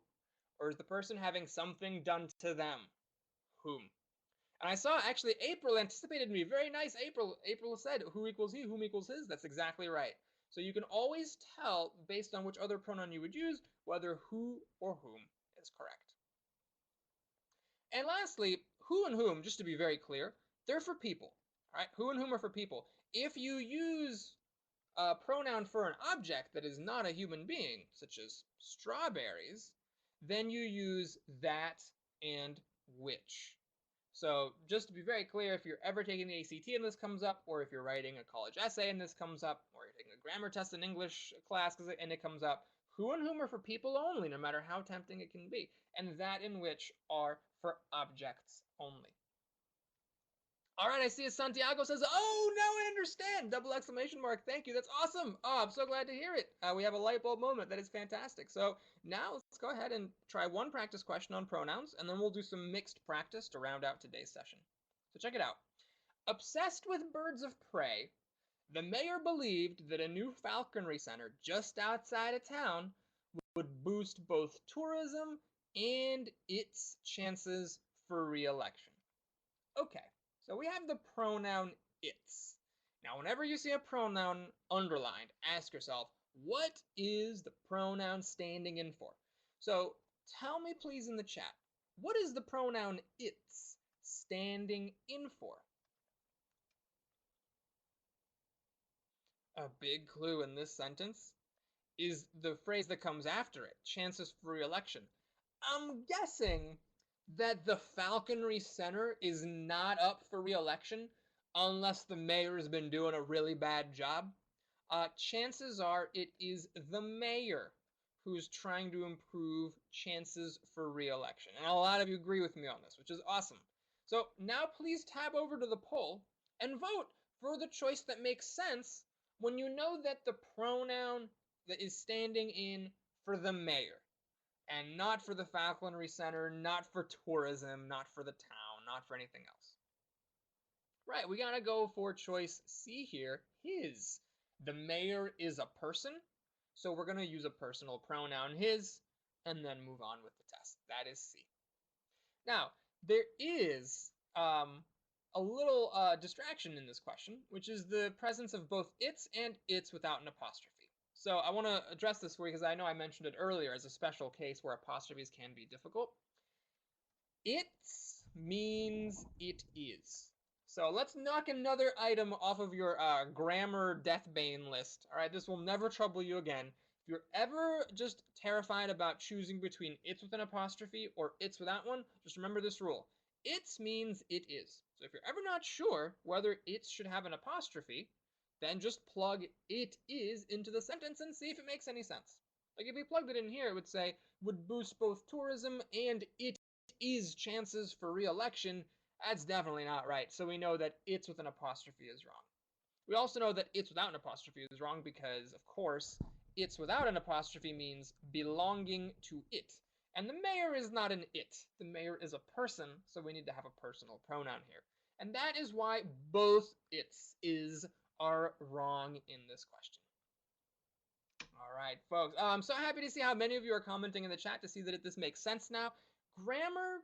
Or is the person having something done to them? Whom? And I saw actually April anticipated me. Very nice, April. April said who equals he, whom equals his. That's exactly right. So you can always tell based on which other pronoun you would use whether who or whom is correct. And lastly, who and whom, just to be very clear, they're for people. All right? Who and whom are for people. If you use a pronoun for an object that is not a human being, such as strawberries, then you use that and which. So just to be very clear, if you're ever taking the ACT and this comes up, or if you're writing a college essay and this comes up, or you're taking a grammar test in English class and it comes up, who and whom are for people only, no matter how tempting it can be, and that and which are for objects only. All right, I see Santiago says, oh, now I understand! Double exclamation mark, thank you, that's awesome! Oh, I'm so glad to hear it. We have a light bulb moment, that is fantastic. So now let's go ahead and try one practice question on pronouns, and then we'll do some mixed practice to round out today's session. So check it out. Obsessed with birds of prey, the mayor believed that a new falconry center just outside of town would boost both tourism and its chances for re-election. Okay. So we have the pronoun its. Now, whenever you see a pronoun underlined, ask yourself, what is the pronoun standing in for? So tell me, please, in the chat, what is the pronoun its standing in for? A big clue in this sentence. is the phrase that comes after it, chances for re-election. I'm guessing that the Falconry Center is not up for re-election unless the mayor's been doing a really bad job. Chances are it is the mayor who's trying to improve chances for re-election. And a lot of you agree with me on this, which is awesome. So now please tab over to the poll and vote for the choice that makes sense when you know that the pronoun that is standing in for the mayor and not for the Falconry Center, not for tourism, not for the town, not for anything else. Right, we gotta go for choice C here, his. The mayor is a person, so we're gonna use a personal pronoun his and then move on with the test. That is C. Now, there is a little distraction in this question, which is the presence of both its and its without an apostrophe. So I want to address this for you because I know I mentioned it earlier as a special case where apostrophes can be difficult. Its means it is. So let's knock another item off of your grammar deathbane list. All right, this will never trouble you again. If you're ever just terrified about choosing between its with an apostrophe or its without one, just remember this rule. Its means it is. So if you're ever not sure whether its should have an apostrophe, then just plug it is into the sentence and see if it makes any sense. Like if we plugged it in here, it would say, would boost both tourism and it is chances for re-election. That's definitely not right. So we know that it's with an apostrophe is wrong. We also know that it's without an apostrophe is wrong because, of course, it's without an apostrophe means belonging to it. And the mayor is not an it. The mayor is a person, so we need to have a personal pronoun here. And that is why both its is are wrong in this question. All right, folks. I'm so happy to see how many of you are commenting in the chat to see that this makes sense now. Grammar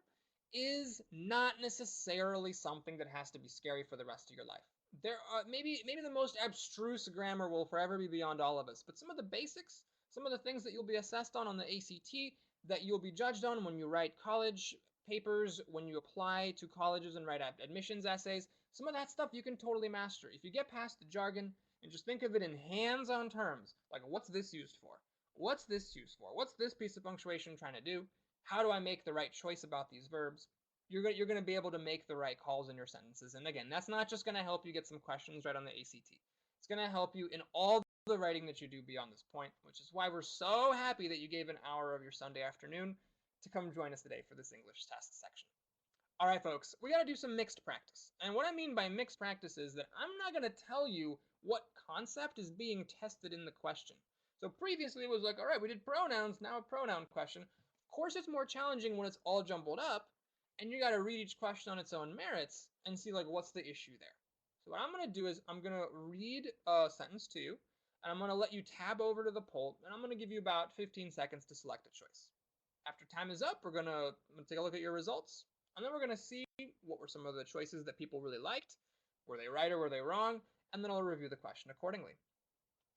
is not necessarily something that has to be scary for the rest of your life. There are maybe the most abstruse grammar will forever be beyond all of us, but some of the basics, some of the things that you'll be assessed on the ACT, that you'll be judged on when you write college papers, when you apply to colleges and write admissions essays, some of that stuff you can totally master. If you get past the jargon and just think of it in hands-on terms, like what's this used for? What's this used for? What's this piece of punctuation trying to do? How do I make the right choice about these verbs? You're going to be able to make the right calls in your sentences. And again, that's not just going to help you get some questions right on the ACT. It's going to help you in all the writing that you do beyond this point, which is why we're so happy that you gave an hour of your Sunday afternoon to come join us today for this English test section. All right, folks, we got to do some mixed practice. And what I mean by mixed practice is that I'm not going to tell you what concept is being tested in the question. So previously it was like, all right, we did pronouns, now a pronoun question. Of course, it's more challenging when it's all jumbled up, and you got to read each question on its own merits and see like what's the issue there. So what I'm going to do is I'm going to read a sentence to you, and I'm going to let you tab over to the poll, and I'm going to give you about 15 seconds to select a choice. After time is up, I'm going to take a look at your results, and then we're going to see what were some of the choices that people really liked. Were they right or were they wrong? And then I'll review the question accordingly.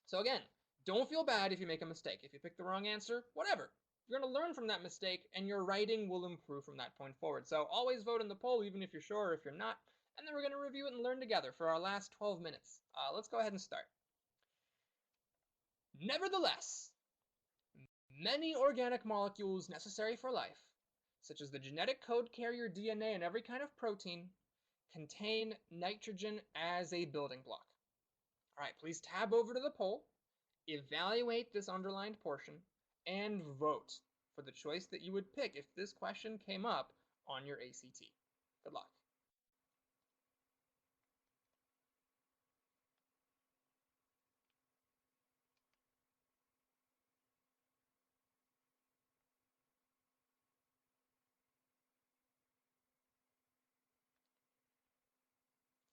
So again, don't feel bad if you make a mistake. If you pick the wrong answer, whatever. You're going to learn from that mistake, and your writing will improve from that point forward. So always vote in the poll, even if you're sure or if you're not. And then we're going to review it and learn together for our last 12 minutes. Let's go ahead and start. Nevertheless, many organic molecules necessary for life, such as the genetic code carrier DNA in every kind of protein, contain nitrogen as a building block. All right, please tab over to the poll, evaluate this underlined portion, and vote for the choice that you would pick if this question came up on your ACT. Good luck.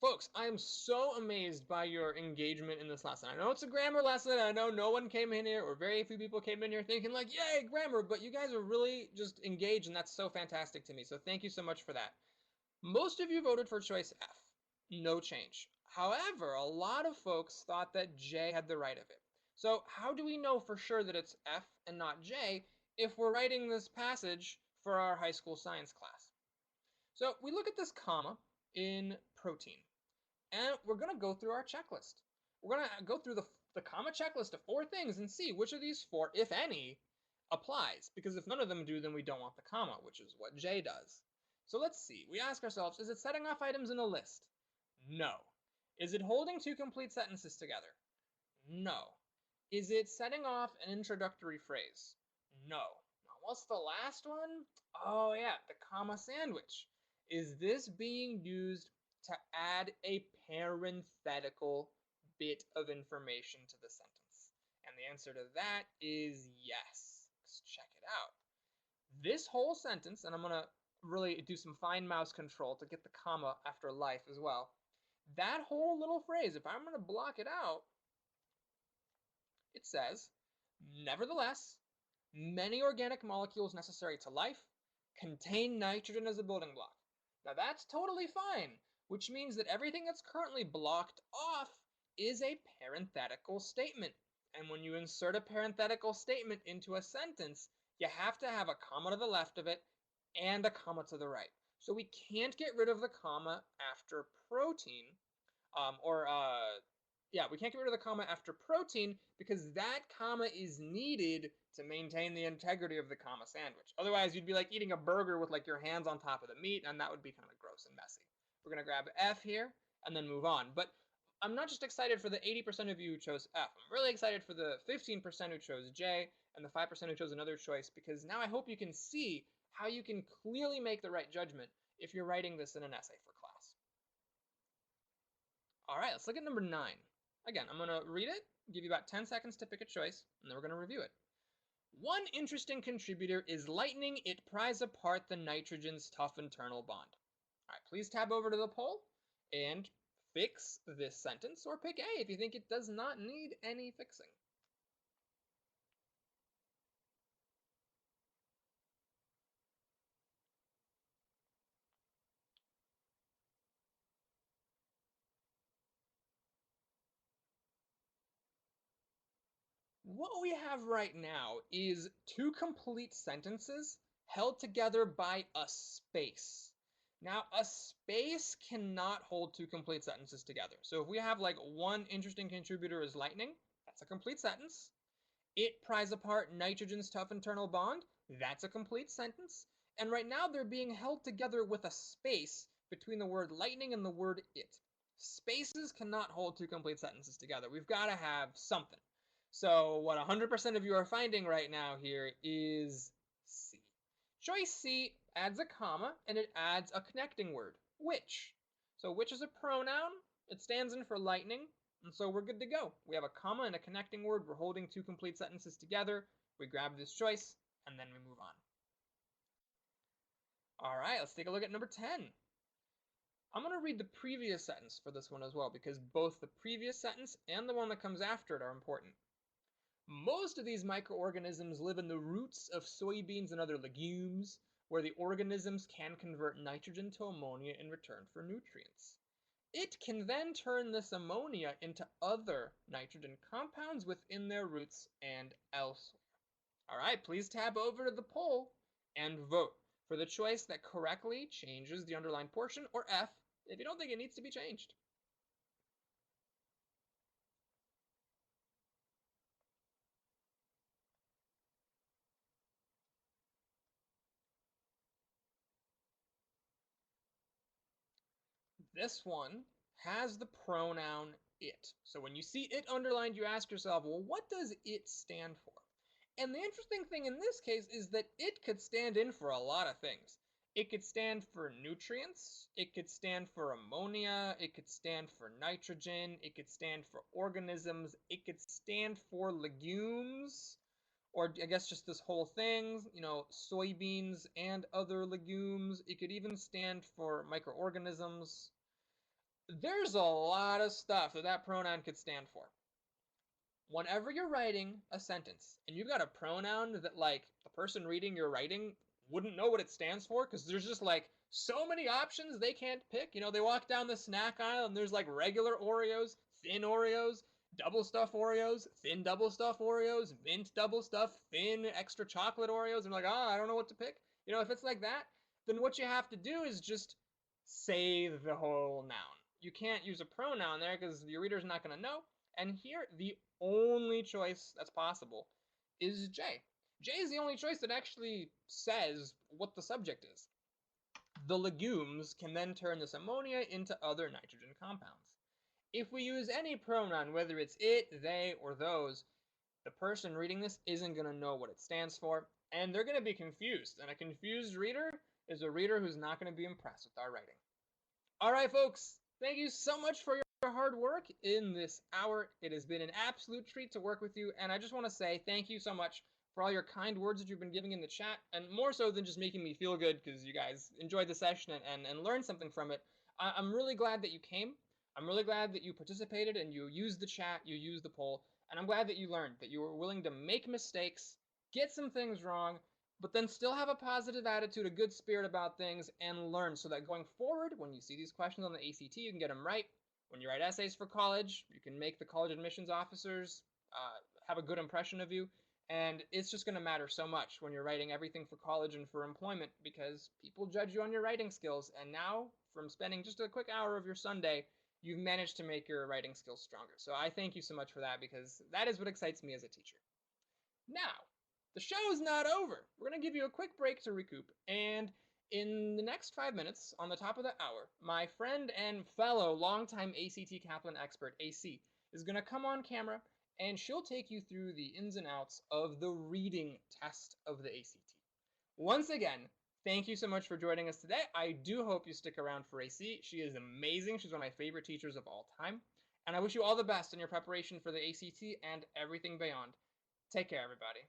Folks, I am so amazed by your engagement in this lesson. I know it's a grammar lesson. I know no one came in here, or very few people came in here thinking like, yay, grammar, but you guys are really just engaged, and that's so fantastic to me. So thank you so much for that. Most of you voted for choice F, no change. However, a lot of folks thought that J had the right of it. So how do we know for sure that it's F and not J if we're writing this passage for our high school science class? So we look at this comma in protein, and we're going to go through our checklist. We're going to go through the the comma checklist of 4 things and see which of these 4, if any, applies. Because if none of them do, then we don't want the comma, which is what J does. So let's see. We ask ourselves, is it setting off items in a list? No. Is it holding 2 complete sentences together? No. Is it setting off an introductory phrase? No. Now, what's the last one? Oh, yeah, the comma sandwich. Is this being used to add a parenthetical bit of information to the sentence? And the answer to that is yes. Let's check it out. This whole sentence, and I'm going to really do some fine mouse control to get the comma after life as well. That whole little phrase, if I'm going to block it out, it says, nevertheless, many organic molecules necessary to life contain nitrogen as a building block. Now that's totally fine, which means that everything that's currently blocked off is a parenthetical statement. And when you insert a parenthetical statement into a sentence, you have to have a comma to the left of it and a comma to the right. So we can't get rid of the comma after protein, we can't get rid of the comma after protein because that comma is needed to maintain the integrity of the comma sandwich. Otherwise, you'd be like eating a burger with like your hands on top of the meat, and that would be kind of gross and messy. We're going to grab F here and then move on. But I'm not just excited for the 80% of you who chose F. I'm really excited for the 15% who chose J and the 5% who chose another choice, because now I hope you can see how you can clearly make the right judgment if you're writing this in an essay for class. All right, let's look at number 9. Again, I'm going to read it, give you about 10 seconds to pick a choice, and then we're going to review it. One interesting contributor is lightening it pries apart the nitrogen's tough internal bond. All right, please tab over to the poll and fix this sentence, or pick A if you think it does not need any fixing. What we have right now is 2 complete sentences held together by a space. Now, a space cannot hold 2 complete sentences together. So if we have like one interesting contributor is lightning, that's a complete sentence. It pries apart nitrogen's tough internal bond, that's a complete sentence. And right now they're being held together with a space between the word lightning and the word it. Spaces cannot hold 2 complete sentences together. We've got to have something. So what 100% of you are finding right now here is C. Choice C adds a comma and it adds a connecting word, which. So which is a pronoun. It stands in for lightning, and so we're good to go. We have a comma and a connecting word. We're holding 2 complete sentences together. We grab this choice and then we move on. All right, let's take a look at number 10. I'm going to read the previous sentence for this one as well, because both the previous sentence and the one that comes after it are important. Most of these microorganisms live in the roots of soybeans and other legumes, where the organisms can convert nitrogen to ammonia in return for nutrients. It can then turn this ammonia into other nitrogen compounds within their roots and elsewhere. All right, please tab over to the poll and vote for the choice that correctly changes the underlined portion, or F if you don't think it needs to be changed. This one has the pronoun it. So when you see it underlined, you ask yourself, well, what does it stand for? And the interesting thing in this case is that it could stand in for a lot of things. It could stand for nutrients, it could stand for ammonia, it could stand for nitrogen, it could stand for organisms, it could stand for legumes, or I guess just this whole thing, soybeans and other legumes. It could even stand for microorganisms. There's a lot of stuff that pronoun could stand for. Whenever you're writing a sentence and you've got a pronoun that like the person reading your writing wouldn't know what it stands for, because there's just like so many options they can't pick. They walk down the snack aisle and there's like regular Oreos, thin Oreos, double stuff Oreos, thin double stuff Oreos, mint double stuff, thin extra chocolate Oreos. And like, I don't know what to pick. If it's like that, then what you have to do is just say the whole noun. You can't use a pronoun there because your reader's not going to know. And here, the only choice that's possible is J. J is the only choice that actually says what the subject is. The legumes can then turn this ammonia into other nitrogen compounds. If we use any pronoun, whether it's it, they, or those, the person reading this isn't going to know what it stands for, and they're going to be confused. And a confused reader is a reader who's not going to be impressed with our writing. All right, folks, thank you so much for your hard work in this hour. It has been an absolute treat to work with you, and I just want to say thank you so much for all your kind words that you've been giving in the chat, and more so than just making me feel good because you guys enjoyed the session and learned something from it. I'm really glad that you came. I'm really glad that you participated and you used the chat, you used the poll, and I'm glad that you learned, that you were willing to make mistakes, get some things wrong, but then still have a positive attitude, a good spirit about things, and learn so that going forward, when you see these questions on the ACT, you can get them right. When you write essays for college, you can make the college admissions officers have a good impression of you. And it's just going to matter so much when you're writing everything for college and for employment because people judge you on your writing skills. And now, from spending just a quick hour of your Sunday, you've managed to make your writing skills stronger. So I thank you so much for that because that is what excites me as a teacher. Now, the show is not over. We're going to give you a quick break to recoup. And in the next 5 minutes, on the top of the hour, my friend and fellow longtime ACT Kaplan expert, AC, is going to come on camera and she'll take you through the ins and outs of the reading test of the ACT. Once again, thank you so much for joining us today. I do hope you stick around for AC. She is amazing. She's one of my favorite teachers of all time. And I wish you all the best in your preparation for the ACT and everything beyond. Take care, everybody.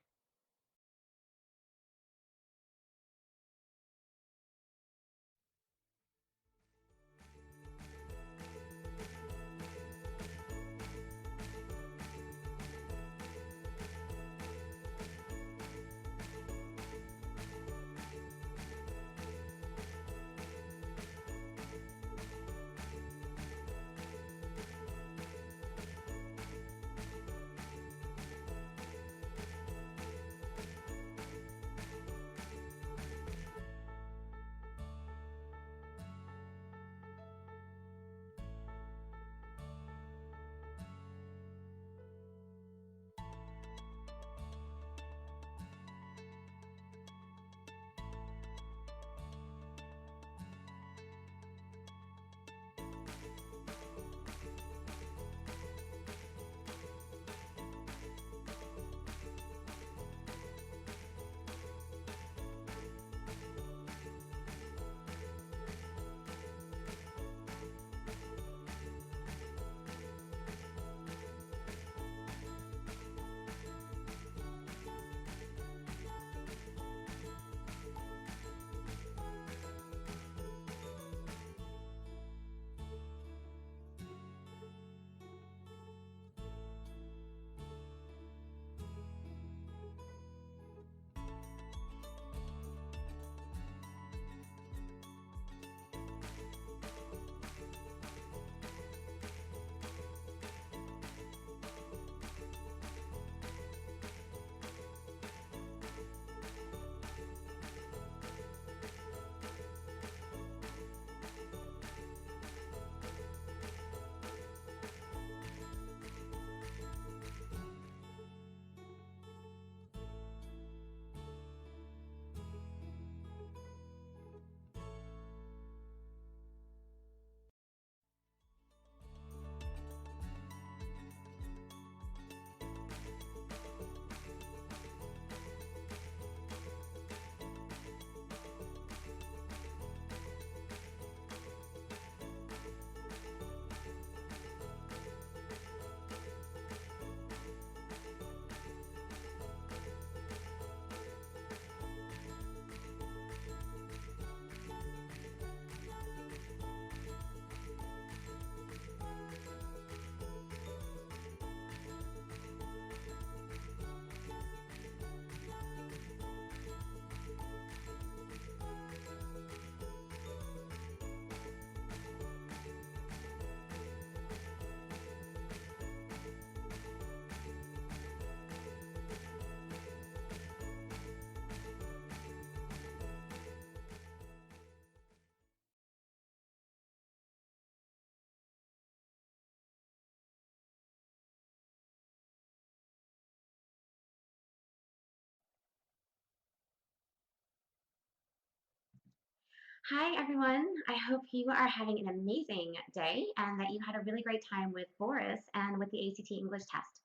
Hi, everyone. I hope you are having an amazing day and that you had a really great time with Boris and with the ACT English test.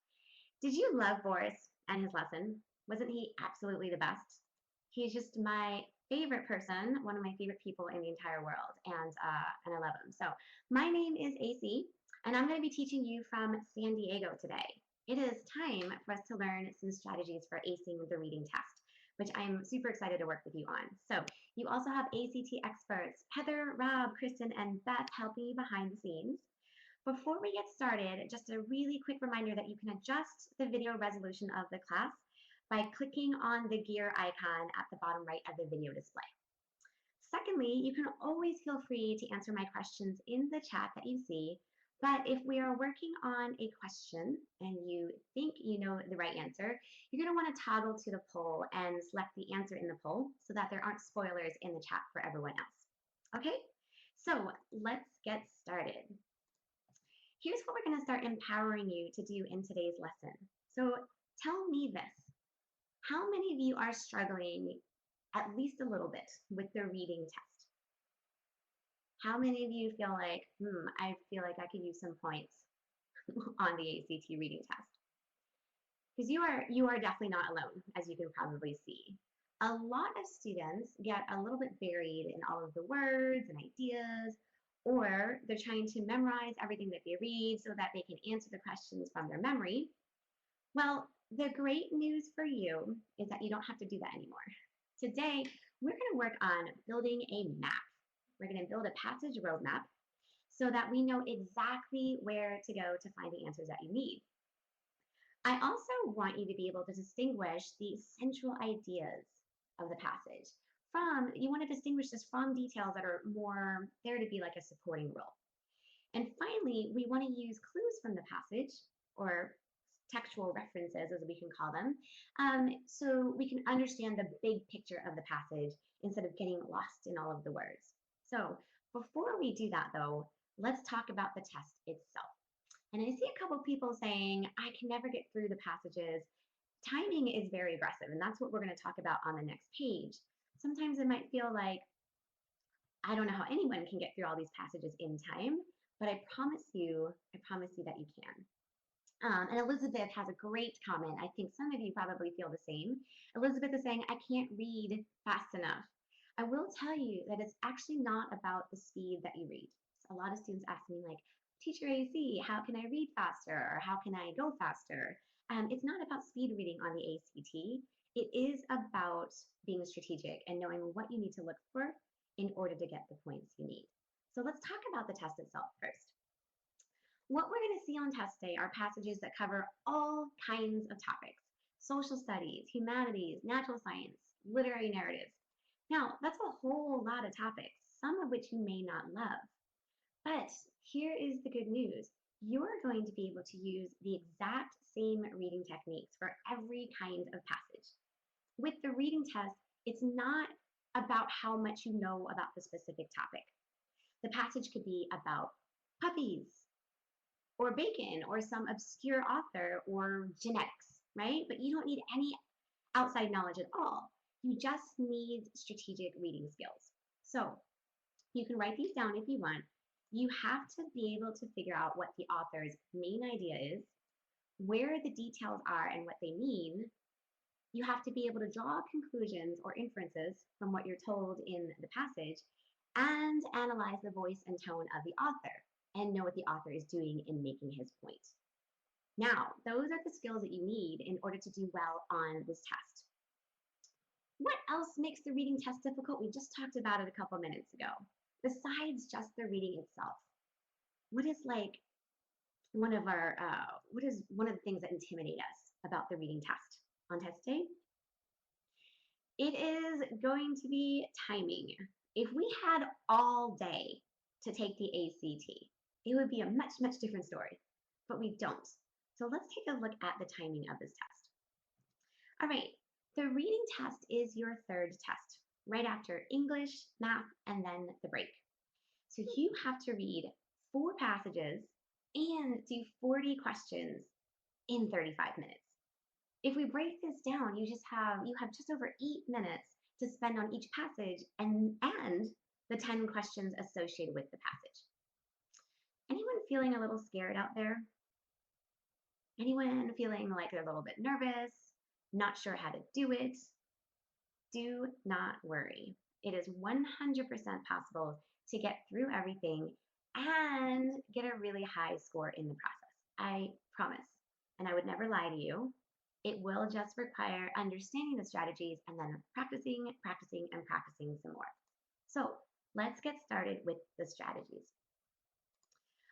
Did you love Boris and his lesson? Wasn't he absolutely the best? He's just my favorite person, one of my favorite people in the entire world, and I love him. So my name is AC, and I'm going to be teaching you from San Diego today. It is time for us to learn some strategies for acing the reading test, which I'm super excited to work with you on. So you also have ACT experts Heather, Rob, Kristen, and Beth helping you behind the scenes. Before we get started, just a really quick reminder that you can adjust the video resolution of the class by clicking on the gear icon at the bottom right of the video display. Secondly, you can always feel free to answer my questions in the chat that you see, but if we are working on a question and you think you know the right answer, you're going to want to toggle to the poll and select the answer in the poll so that there aren't spoilers in the chat for everyone else. Okay, so let's get started. Here's what we're going to start empowering you to do in today's lesson. So tell me this. How many of you are struggling at least a little bit with the reading test? How many of you feel like, I feel like I could use some points on the ACT reading test? Because you are definitely not alone, as you can probably see. A lot of students get a little bit buried in all of the words and ideas, or they're trying to memorize everything that they read so that they can answer the questions from their memory. Well, the great news for you is that you don't have to do that anymore. Today, we're going to work on building a map. We're going to build a passage roadmap so that we know exactly where to go to find the answers that you need. I also want you to be able to distinguish the central ideas of the passage from, you want to distinguish this from details that are more there to be like a supporting role. And finally, we want to use clues from the passage, or textual references as we can call them, so we can understand the big picture of the passage instead of getting lost in all of the words. So before we do that though, let's talk about the test itself. And I see a couple people saying, I can never get through the passages. Timing is very aggressive, and that's what we're going to talk about on the next page. Sometimes it might feel like, I don't know how anyone can get through all these passages in time, but I promise you that you can. And Elizabeth has a great comment. I think some of you probably feel the same. Elizabeth is saying, I can't read fast enough. I will tell you that it's actually not about the speed that you read. So a lot of students ask me like, Teacher AC, how can I read faster? Or how can I go faster? It's not about speed reading on the ACT. It is about being strategic and knowing what you need to look for in order to get the points you need. So let's talk about the test itself first. What we're going to see on test day are passages that cover all kinds of topics: social studies, humanities, natural science, literary narratives. Now, that's a whole lot of topics, some of which you may not love. But here is the good news. You're going to be able to use the exact same reading techniques for every kind of passage. With the reading test, it's not about how much you know about the specific topic. The passage could be about puppies, or Bacon, or some obscure author, or genetics, right? But you don't need any outside knowledge at all. You just need strategic reading skills. So you can write these down if you want. You have to be able to figure out what the author's main idea is, where the details are and what they mean. You have to be able to draw conclusions or inferences from what you're told in the passage, and analyze the voice and tone of the author and know what the author is doing in making his point. Now, those are the skills that you need in order to do well on this test. What else makes the reading test difficult? We just talked about it a couple minutes ago. Besides just the reading itself, what is one of the things that intimidate us about the reading test on test day? It is going to be timing. If we had all day to take the ACT, it would be a much, much different story, but we don't. So let's take a look at the timing of this test. All right, the reading test is your third test, right after English, math, and then the break. So you have to read 4 passages and do 40 questions in 35 minutes. If we break this down, you have just over 8 minutes to spend on each passage, and the 10 questions associated with the passage. Anyone feeling a little scared out there? Anyone feeling like they're a little bit nervous, not sure how to do it? Do not worry. It is 100% possible to get through everything and get a really high score in the process. I promise. And I would never lie to you. It will just require understanding the strategies and then practicing, practicing, and practicing some more. So let's get started with the strategies.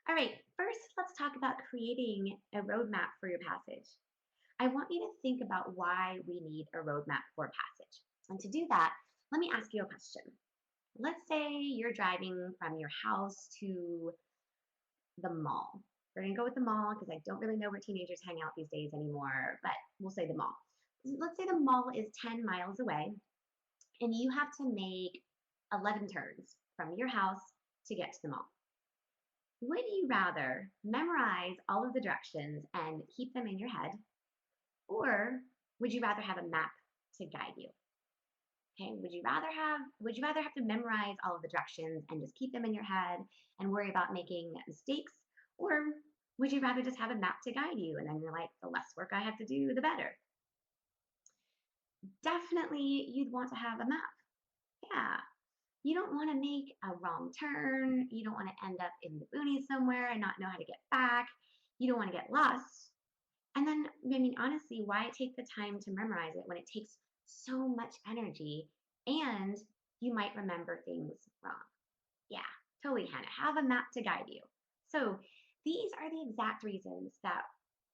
All right, first let's talk about creating a roadmap for your passage. I want you to think about why we need a roadmap for a passage. And to do that, let me ask you a question. Let's say you're driving from your house to the mall. We're going to go with the mall because I don't really know where teenagers hang out these days anymore, but we'll say the mall. Let's say the mall is 10 miles away and you have to make 11 turns from your house to get to the mall. Would you rather memorize all of the directions and keep them in your head, or would you rather have a map to guide you? Okay, would you rather have to memorize all of the directions and just keep them in your head and worry about making mistakes? Or would you rather just have a map to guide you and then you're like, the less work I have to do, the better? Definitely you'd want to have a map. Yeah. You don't want to make a wrong turn. You don't want to end up in the boonies somewhere and not know how to get back. You don't want to get lost. And then, I mean, honestly, why take the time to memorize it when it takes so much energy and you might remember things wrong? Yeah, totally, Hannah. Have a map to guide you. So these are the exact reasons that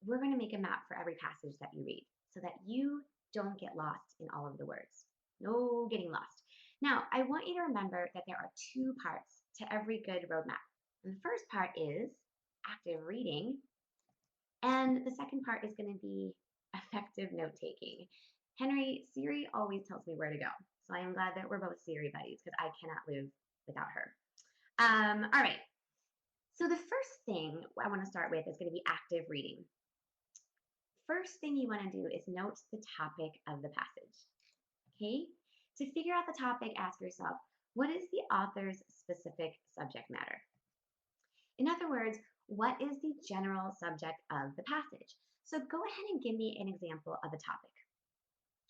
we're going to make a map for every passage that you read so that you don't get lost in all of the words. No getting lost. Now, I want you to remember that there are two parts to every good roadmap. And the first part is active reading, and the second part is going to be effective note-taking. Henry, Siri always tells me where to go. So I am glad that we're both Siri buddies because I cannot live without her. All right. So the first thing I want to start with is going to be active reading. First thing you want to do is note the topic of the passage. Okay? To figure out the topic, ask yourself, what is the author's specific subject matter? In other words, what is the general subject of the passage? So go ahead and give me an example of a topic.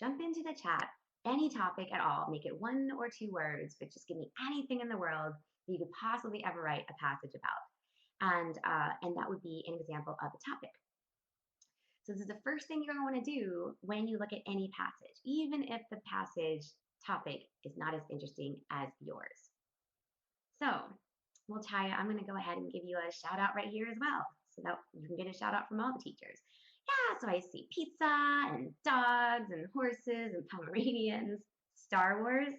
Jump into the chat, any topic at all, make it 1 or 2 words, but just give me anything in the world that you could possibly ever write a passage about. And that would be an example of a topic. So this is the first thing you're going to want to do when you look at any passage, even if the passage topic is not as interesting as yours. So, well, Taya, I'm going to go ahead and give you a shout out right here as well, so that you can get a shout out from all the teachers. Yeah, so I see pizza and dogs and horses and Pomeranians, Star Wars,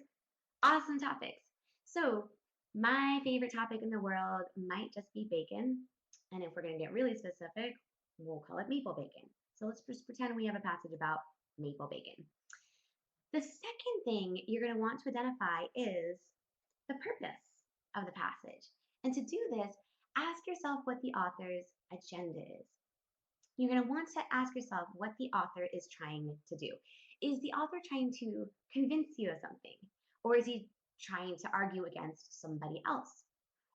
awesome topics. So my favorite topic in the world might just be bacon. And if we're going to get really specific, we'll call it maple bacon. So let's just pretend we have a passage about maple bacon. The second thing you're going to want to identify is the purpose of the passage. And to do this, ask yourself what the author's agenda is. You're going to want to ask yourself what the author is trying to do. Is the author trying to convince you of something? Or is he trying to argue against somebody else?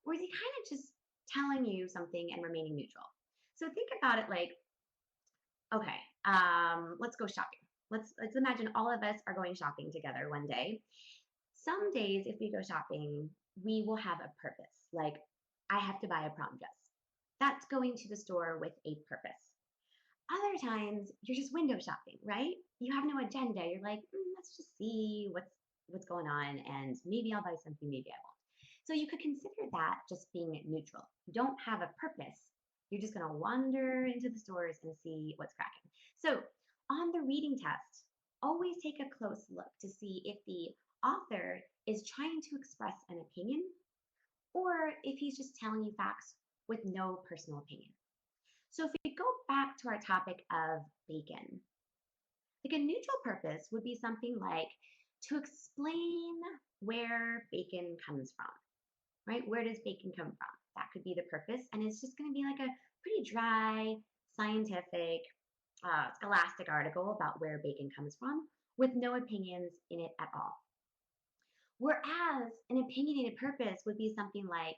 Or is he kind of just telling you something and remaining neutral? So think about it like, okay, let's go shopping. Let's imagine all of us are going shopping together one day. Some days, if we go shopping, we will have a purpose. Like, I have to buy a prom dress. That's going to the store with a purpose. Other times, you're just window shopping, right? You have no agenda. You're like, let's just see what's going on, and maybe I'll buy something, maybe I won't. So you could consider that just being neutral. You don't have a purpose. You're just going to wander into the stores and see what's cracking. So on the reading test, always take a close look to see if the author is trying to express an opinion or if he's just telling you facts with no personal opinion. So if we go back to our topic of bacon, like a neutral purpose would be something like to explain where bacon comes from, right? Where does bacon come from? That could be the purpose. And it's just going to be like a pretty dry, scientific, scholastic article about where bacon comes from with no opinions in it at all. Whereas an opinionated purpose would be something like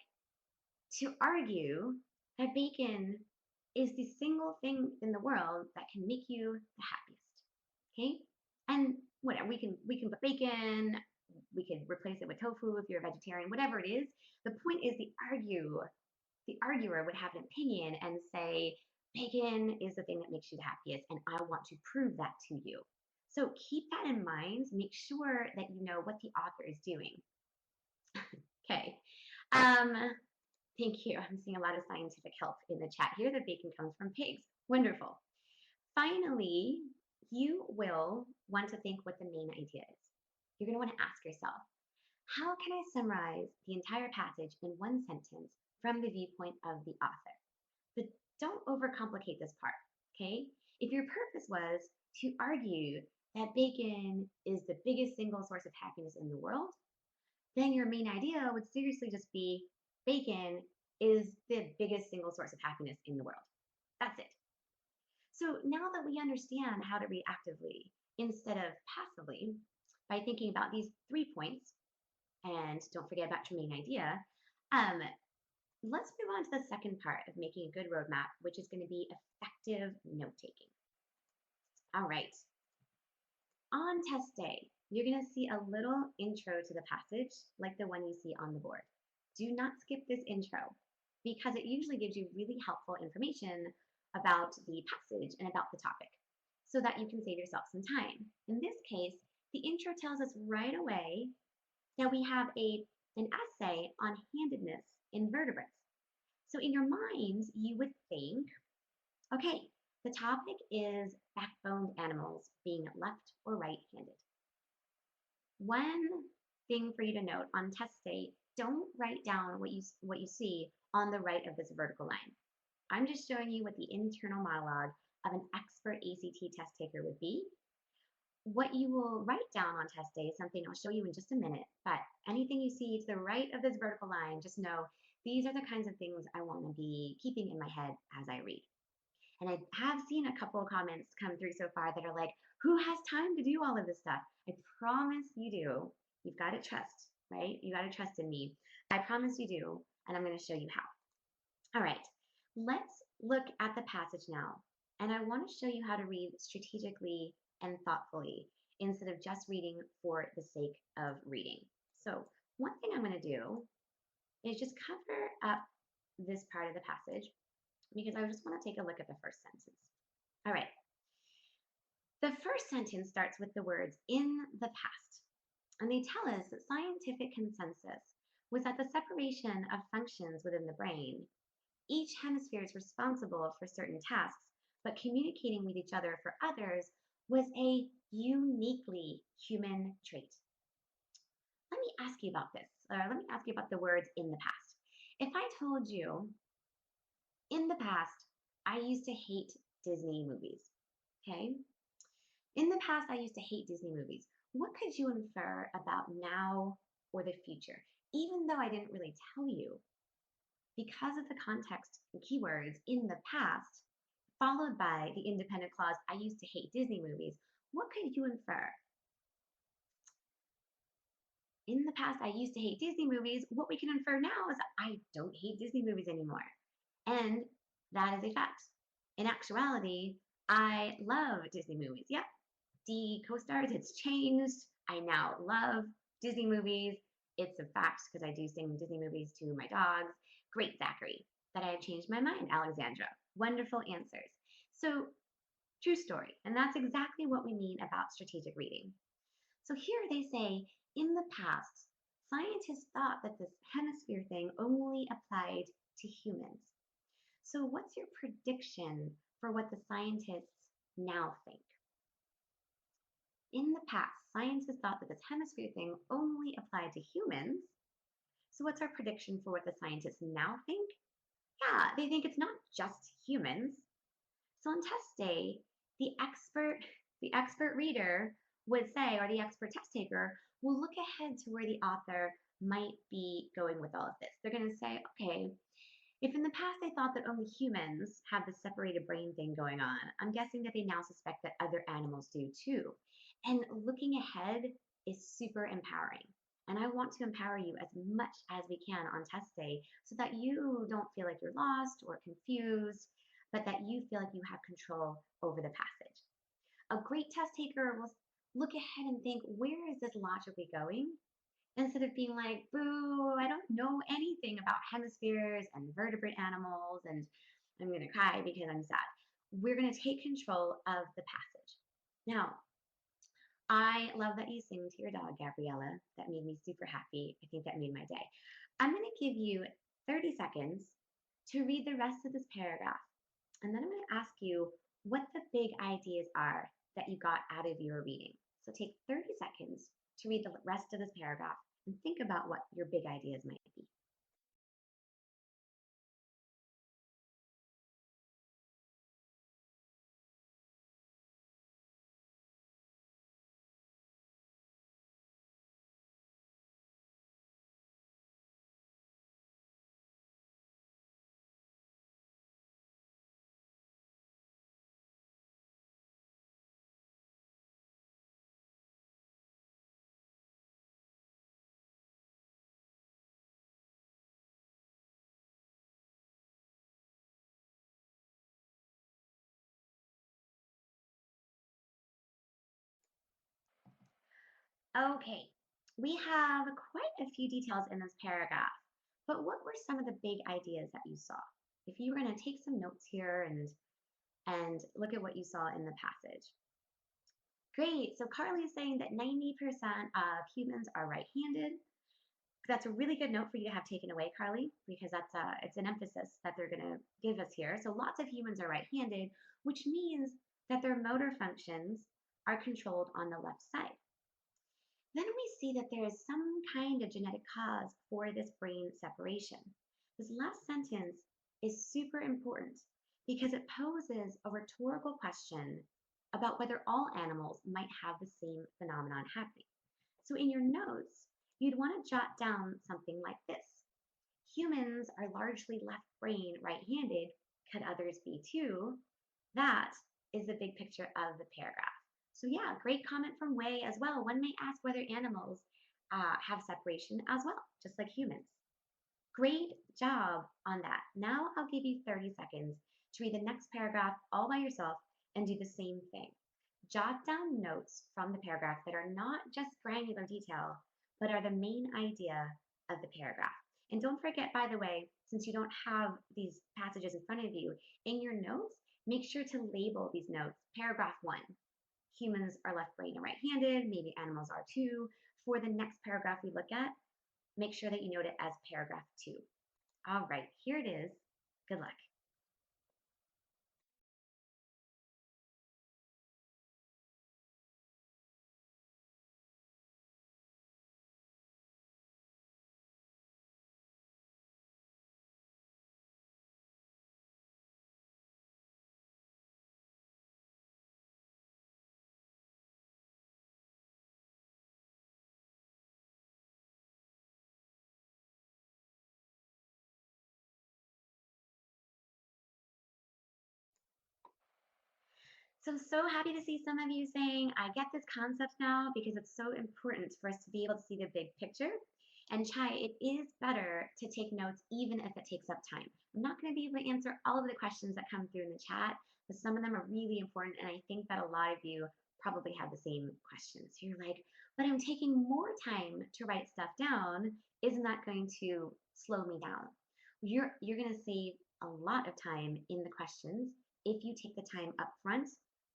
to argue that bacon is the single thing in the world that can make you the happiest. Okay? And whatever, we can put bacon, we could replace it with tofu if you're a vegetarian, whatever it is. The point is the arguer would have an opinion and say, bacon is the thing that makes you the happiest, and I want to prove that to you. So keep that in mind. Make sure that you know what the author is doing. Okay. Um, thank you. I'm seeing a lot of scientific help in the chat here that bacon comes from pigs. Wonderful. Finally, you will want to think what the main idea is. You're going to want to ask yourself, how can I summarize the entire passage in one sentence from the viewpoint of the author? But don't overcomplicate this part, okay? If your purpose was to argue that bacon is the biggest single source of happiness in the world, then your main idea would seriously just be bacon is the biggest single source of happiness in the world. That's it. So now that we understand how to read actively instead of passively, by thinking about these 3 points, and don't forget about your main idea, um, let's move on to the second part of making a good roadmap, which is going to be effective note taking. All right. On test day, you're going to see a little intro to the passage like the one you see on the board. Do not skip this intro because it usually gives you really helpful information about the passage and about the topic so that you can save yourself some time. In this case, the intro tells us right away that we have an essay on handedness in vertebrates. So in your mind, you would think, okay, the topic is backboned animals being left or right-handed. One thing for you to note on test day, don't write down what you see on the right of this vertical line. I'm just showing you what the internal monologue of an expert ACT test taker would be. What you will write down on test day is something I'll show you in just a minute, but anything you see to the right of this vertical line, just know these are the kinds of things I want to be keeping in my head as I read. And I have seen a couple of comments come through so far that are like, who has time to do all of this stuff? I promise you do. You've got to trust, right? You got to trust in me. I promise you do, and I'm going to show you how. All right, let's look at the passage now. And I want to show you how to read strategically and thoughtfully instead of just reading for the sake of reading. So one thing I'm going to do is just cover up this part of the passage because I just want to take a look at the first sentence. All right. The first sentence starts with the words in the past, and they tell us that scientific consensus was that the separation of functions within the brain, each hemisphere is responsible for certain tasks, but communicating with each other for others was a uniquely human trait. Let me ask you about this, or let me ask you about the words in the past. If I told you, in the past, I used to hate Disney movies, okay? In the past, I used to hate Disney movies. What could you infer about now or the future, even though I didn't really tell you? Because of the context and keywords in the past, followed by the independent clause, I used to hate Disney movies, what could you infer? In the past, I used to hate Disney movies. What we can infer now is I don't hate Disney movies anymore. And that is a fact. In actuality, I love Disney movies. Yep, the co-stars, it's changed. I now love Disney movies. It's a fact because I do sing Disney movies to my dogs. Great, Zachary, that I have changed my mind, Alexandra. Wonderful answers. So, true story. And that's exactly what we mean about strategic reading. So here they say, in the past, scientists thought that this hemisphere thing only applied to humans. So what's your prediction for what the scientists now think? In the past, scientists thought that this hemisphere thing only applied to humans. So what's our prediction for what the scientists now think? Yeah, they think it's not just humans. So on test day, the expert reader would say, or the expert test taker will look ahead to where the author might be going with all of this. They're going to say, okay, if in the past they thought that only humans have this separated brain thing going on, I'm guessing that they now suspect that other animals do too. And looking ahead is super empowering. And I want to empower you as much as we can on test day so that you don't feel like you're lost or confused, but that you feel like you have control over the passage. A great test taker will look ahead and think, where is this logically going? Instead of being like, boo, I don't know anything about hemispheres and vertebrate animals, and I'm going to cry because I'm sad. We're going to take control of the passage. Now, I love that you sing to your dog, Gabriella. That made me super happy. I think that made my day. I'm going to give you 30 seconds to read the rest of this paragraph. And then I'm going to ask you what the big ideas are that you got out of your reading. So take 30 seconds to read the rest of this paragraph and think about what your big ideas might be. Okay, we have quite a few details in this paragraph, but what were some of the big ideas that you saw? If you were going to take some notes here and look at what you saw in the passage. Great, so Carly is saying that 90% of humans are right-handed. That's a really good note for you to have taken away, Carly, because it's an emphasis that they're going to give us here. So lots of humans are right-handed, which means that their motor functions are controlled on the left side. Then we see that there is some kind of genetic cause for this brain separation. This last sentence is super important because it poses a rhetorical question about whether all animals might have the same phenomenon happening. So in your notes, you'd want to jot down something like this. Humans are largely left brain right-handed. Could others be too? That is the big picture of the paragraph. So yeah, great comment from Wei as well. One may ask whether animals have separation as well, just like humans. Great job on that. Now I'll give you 30 seconds to read the next paragraph all by yourself and do the same thing. Jot down notes from the paragraph that are not just granular detail, but are the main idea of the paragraph. And don't forget, by the way, since you don't have these passages in front of you, in your notes, make sure to label these notes. Paragraph 1, humans are left brain and right-handed, maybe animals are too. For the next paragraph we look at, make sure that you note it as paragraph 2. All right, here it is. Good luck. So happy to see some of you saying, I get this concept now because it's so important for us to be able to see the big picture. And Chai, it is better to take notes even if it takes up time. I'm not going to be able to answer all of the questions that come through in the chat, but some of them are really important. And I think that a lot of you probably have the same questions. You're like, but I'm taking more time to write stuff down. Isn't that going to slow me down? You're going to save a lot of time in the questions if you take the time up front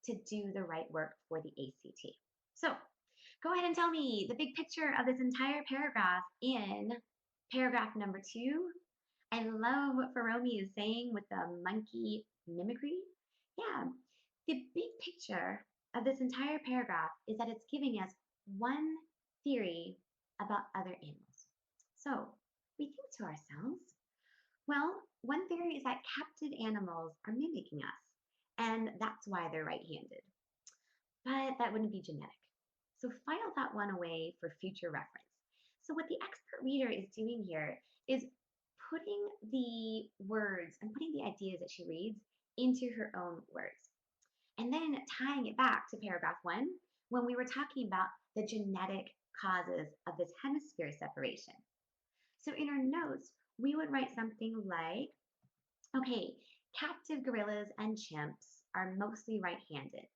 to do the right work for the ACT. So go ahead and tell me the big picture of this entire paragraph in paragraph number 2. I love what Feromi is saying with the monkey mimicry. Yeah, the big picture of this entire paragraph is that it's giving us one theory about other animals. So we think to ourselves, well, one theory is that captive animals are mimicking us, and that's why they're right-handed. But that wouldn't be genetic. So file that one away for future reference. So what the expert reader is doing here is putting the words and putting the ideas that she reads into her own words. And then tying it back to paragraph 1 when we were talking about the genetic causes of this hemisphere separation. So in our notes, we would write something like, okay, captive gorillas and chimps are mostly right-handed,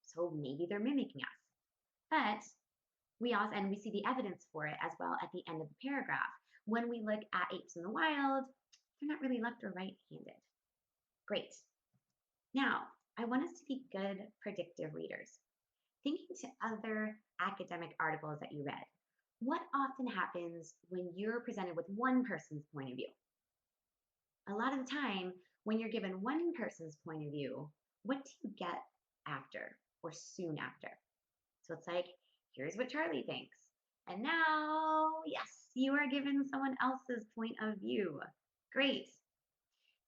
so maybe they're mimicking us. But we see the evidence for it as well at the end of the paragraph. When we look at apes in the wild, they're not really left or right-handed. Great. Now, I want us to be good predictive readers. Thinking to other academic articles that you read, what often happens when you're presented with one person's point of view? A lot of the time, when you're given one person's point of view, what do you get after or soon after? So it's like, here's what Charlie thinks. And now, yes, you are given someone else's point of view. Great.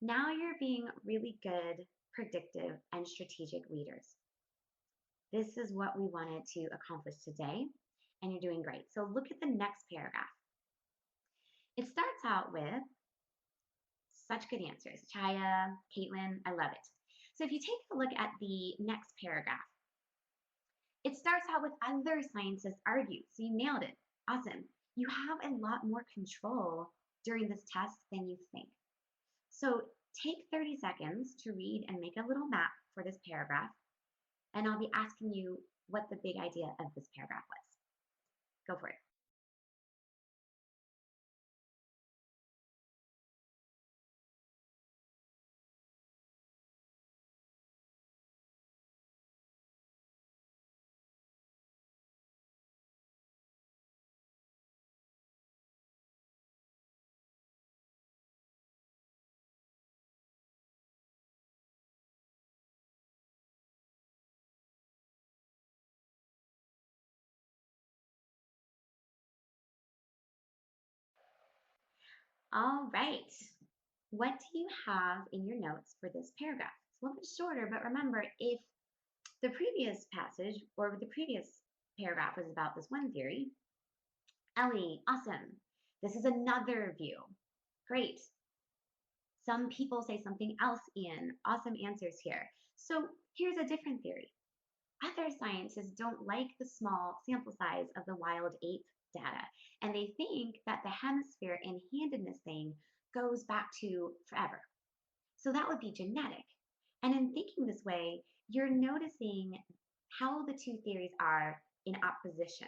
Now you're being really good, predictive, and strategic readers. This is what we wanted to accomplish today, and you're doing great. So look at the next paragraph. It starts out with such good answers. Chaya, Caitlin, I love it. So if you take a look at the next paragraph, it starts out with other scientists argue. So you nailed it. Awesome. You have a lot more control during this test than you think. So take 30 seconds to read and make a little map for this paragraph, and I'll be asking you what the big idea of this paragraph was. Go for it. All right. What do you have in your notes for this paragraph? It's a little bit shorter, but remember, if the previous passage or the previous paragraph was about this one theory, Ellie, awesome. This is another view. Great. Some people say something else, Ian. Awesome answers here. So here's a different theory. Other scientists don't like the small sample size of the wild ape data, and they think that the hemisphere and handedness thing goes back to forever. So that would be genetic. And in thinking this way, you're noticing how the two theories are in opposition.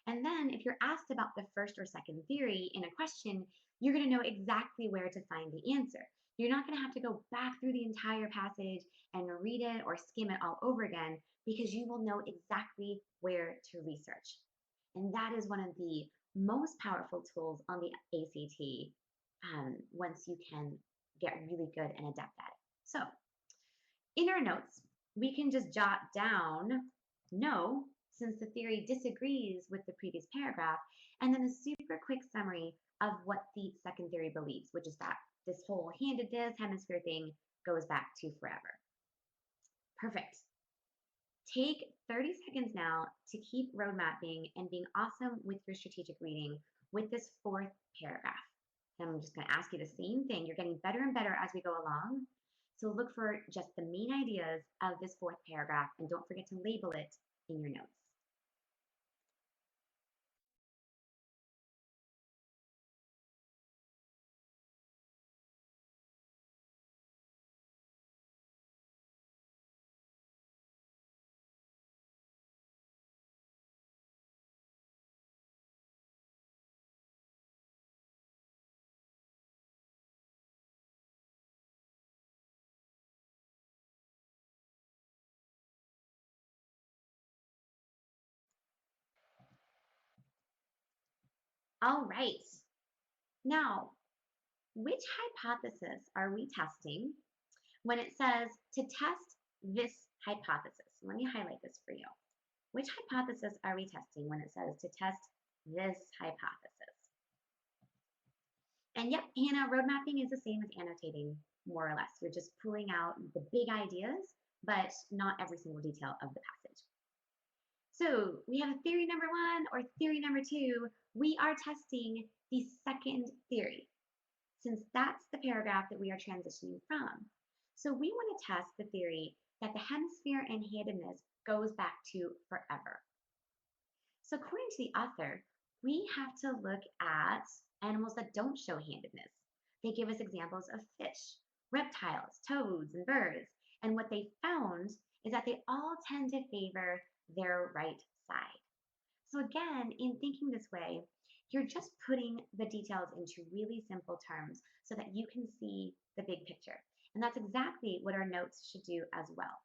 And then if you're asked about the first or second theory in a question, you're going to know exactly where to find the answer. You're not going to have to go back through the entire passage and read it or skim it all over again, because you will know exactly where to research. And that is one of the most powerful tools on the ACT once you can get really good and adept at it. So in our notes, we can just jot down no, since the theory disagrees with the previous paragraph, and then a super quick summary of what the second theory believes, which is that this whole handedness hemisphere thing goes back to forever. Perfect. Take 30 seconds now to keep road mapping and being awesome with your strategic reading with this fourth paragraph. And I'm just going to ask you the same thing. You're getting better and better as we go along. So look for just the main ideas of this fourth paragraph, and don't forget to label it in your notes. All right. Now, which hypothesis are we testing when it says to test this hypothesis? Let me highlight this for you. Which hypothesis are we testing when it says to test this hypothesis? And yep, Hannah, road mapping is the same as annotating, more or less. You're just pulling out the big ideas, but not every single detail of the passage. So we have theory number one or theory number two. We are testing the second theory, since that's the paragraph that we are transitioning from. So we want to test the theory that the hemisphere and handedness goes back to forever. So according to the author, we have to look at animals that don't show handedness. They give us examples of fish, reptiles, toads, and birds. And what they found is that they all tend to favor their right side. So again, in thinking this way, you're just putting the details into really simple terms so that you can see the big picture. And that's exactly what our notes should do as well.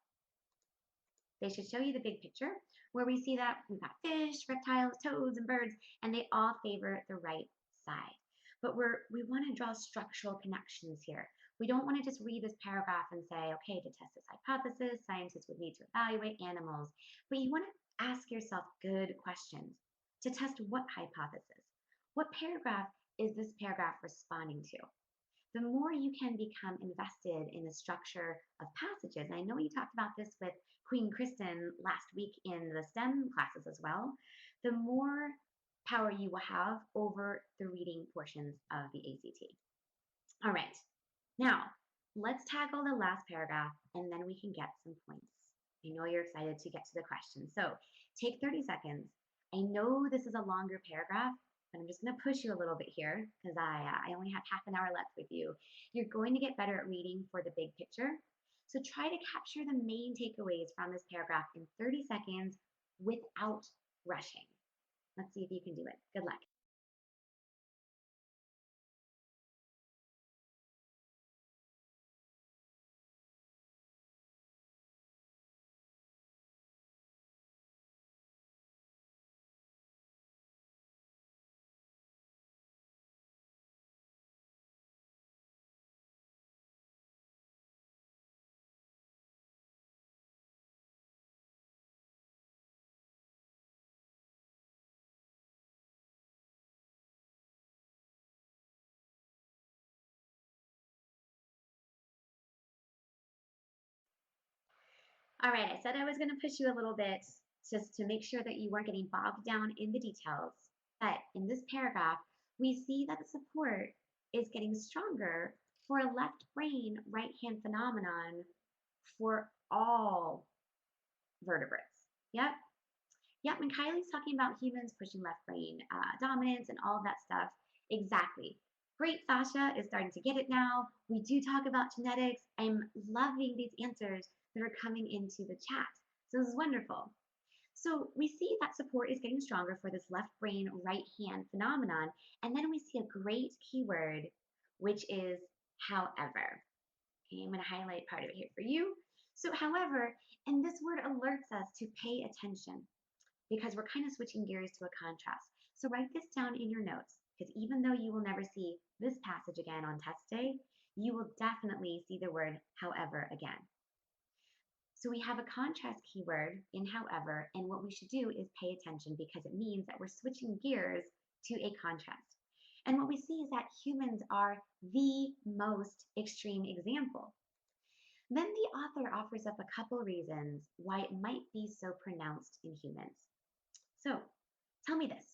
They should show you the big picture where we see that we've got fish, reptiles, toads, and birds, and they all favor the right side. But we want to draw structural connections here. We don't want to just read this paragraph and say, okay, to test this hypothesis, scientists would need to evaluate animals. But you want to ask yourself good questions to test what hypothesis? What paragraph is this paragraph responding to? The more you can become invested in the structure of passages, and I know you talked about this with Queen Kristen last week in the STEM classes as well, the more power you will have over the reading portions of the ACT. All right, now let's tackle the last paragraph and then we can get some points. I know you're excited to get to the question. So take 30 seconds. I know this is a longer paragraph, but I'm just going to push you a little bit here because I only have half an hour left with you. You're going to get better at reading for the big picture. So try to capture the main takeaways from this paragraph in 30 seconds without rushing. Let's see if you can do it. Good luck. All right, I said I was going to push you a little bit just to make sure that you weren't getting bogged down in the details. But in this paragraph, we see that the support is getting stronger for a left brain, right hand phenomenon for all vertebrates. Yep. Yep. And Kylie's talking about humans pushing left brain dominance and all of that stuff. Exactly. Great, Sasha is starting to get it now. We do talk about genetics. I'm loving these answers that are coming into the chat. So this is wonderful. So we see that support is getting stronger for this left brain, right hand phenomenon. And then we see a great keyword, which is however. Okay, I'm going to highlight part of it here for you. So however, and this word alerts us to pay attention because we're kind of switching gears to a contrast. So write this down in your notes because even though you will never see this passage again on test day, you will definitely see the word however again. So we have a contrast keyword in however, and what we should do is pay attention because it means that we're switching gears to a contrast. And what we see is that humans are the most extreme example. Then the author offers up a couple reasons why it might be so pronounced in humans. So tell me this.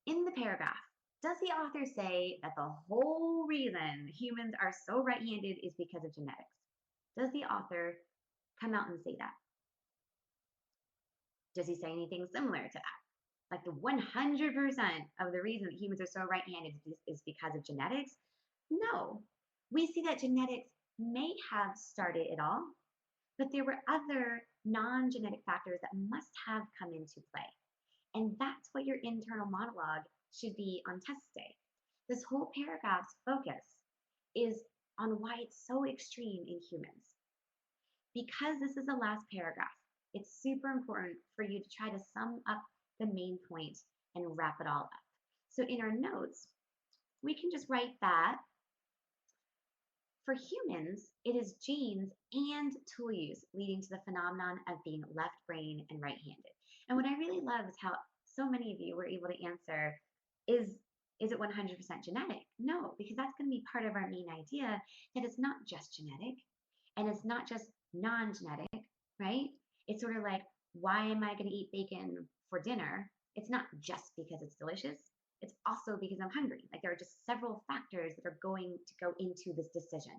In the paragraph, does the author say that the whole reason humans are so right-handed is because of genetics? Does the author come out and say that? Does he say anything similar to that? Like the 100% of the reason that humans are so right-handed is because of genetics? No. We see that genetics may have started it all, but there were other non-genetic factors that must have come into play. And that's what your internal monologue should be on test day. This whole paragraph's focus is on why it's so extreme in humans. Because this is the last paragraph, it's super important for you to try to sum up the main point and wrap it all up. So in our notes, we can just write that for humans, it is genes and tool use leading to the phenomenon of being left brain and right-handed. And what I really love is how so many of you were able to answer, is it 100% genetic? No, because that's going to be part of our main idea that it's not just genetic and it's not just non-genetic, right? It's sort of like, why am I going to eat bacon for dinner? It's not just because it's delicious. It's also because I'm hungry. Like there are just several factors that are going to go into this decision.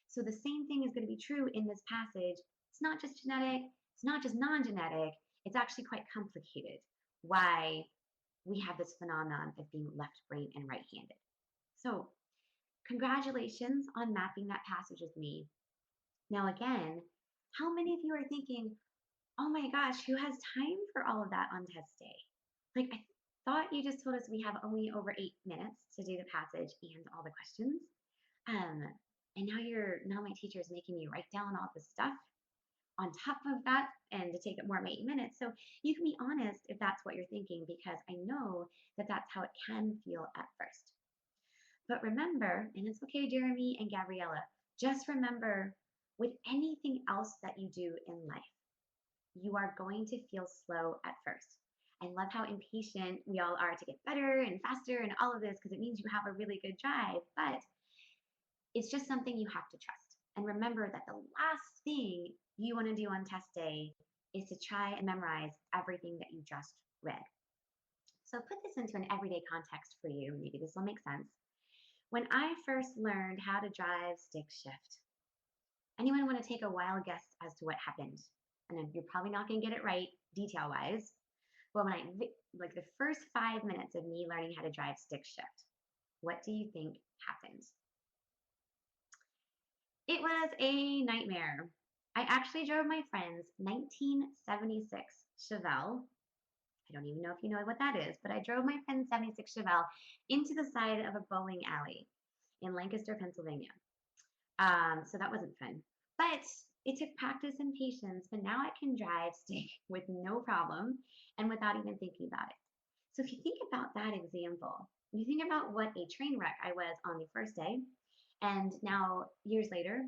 So the same thing is going to be true in this passage. It's not just genetic. It's not just non-genetic. It's actually quite complicated. why we have this phenomenon of being left brain and right handed. So, congratulations on mapping that passage with me. Now, again, how many of you are thinking, oh my gosh, who has time for all of that on test day? Like, I thought you just told us we have only over 8 minutes to do the passage and all the questions. Um, and now my teacher is making me write down all this stuff on top of that and to take up more of my 8 minutes. So you can be honest if that's what you're thinking, because I know that that's how it can feel at first. But remember, and it's okay, Jeremy and Gabriella, just remember with anything else that you do in life, you are going to feel slow at first. I love how impatient we all are to get better and faster and all of this, because it means you have a really good drive, but it's just something you have to trust. And remember that the last thing you want to do on test day is to try and memorize everything that you just read. So put this into an everyday context for you. Maybe this will make sense. When I first learned how to drive stick shift, anyone want to take a wild guess as to what happened? And you're probably not going to get it right detail-wise. But when like the first 5 minutes of me learning how to drive stick shift, what do you think happened? It was a nightmare. I actually drove my friend's 1976 Chevelle. I don't even know if you know what that is, but I drove my friend's 76 Chevelle into the side of a bowling alley in Lancaster, Pennsylvania. So that wasn't fun. But it took practice and patience, but now I can drive stick with no problem and without even thinking about it. So if you think about that example, you think about what a train wreck I was on the first day, and now years later,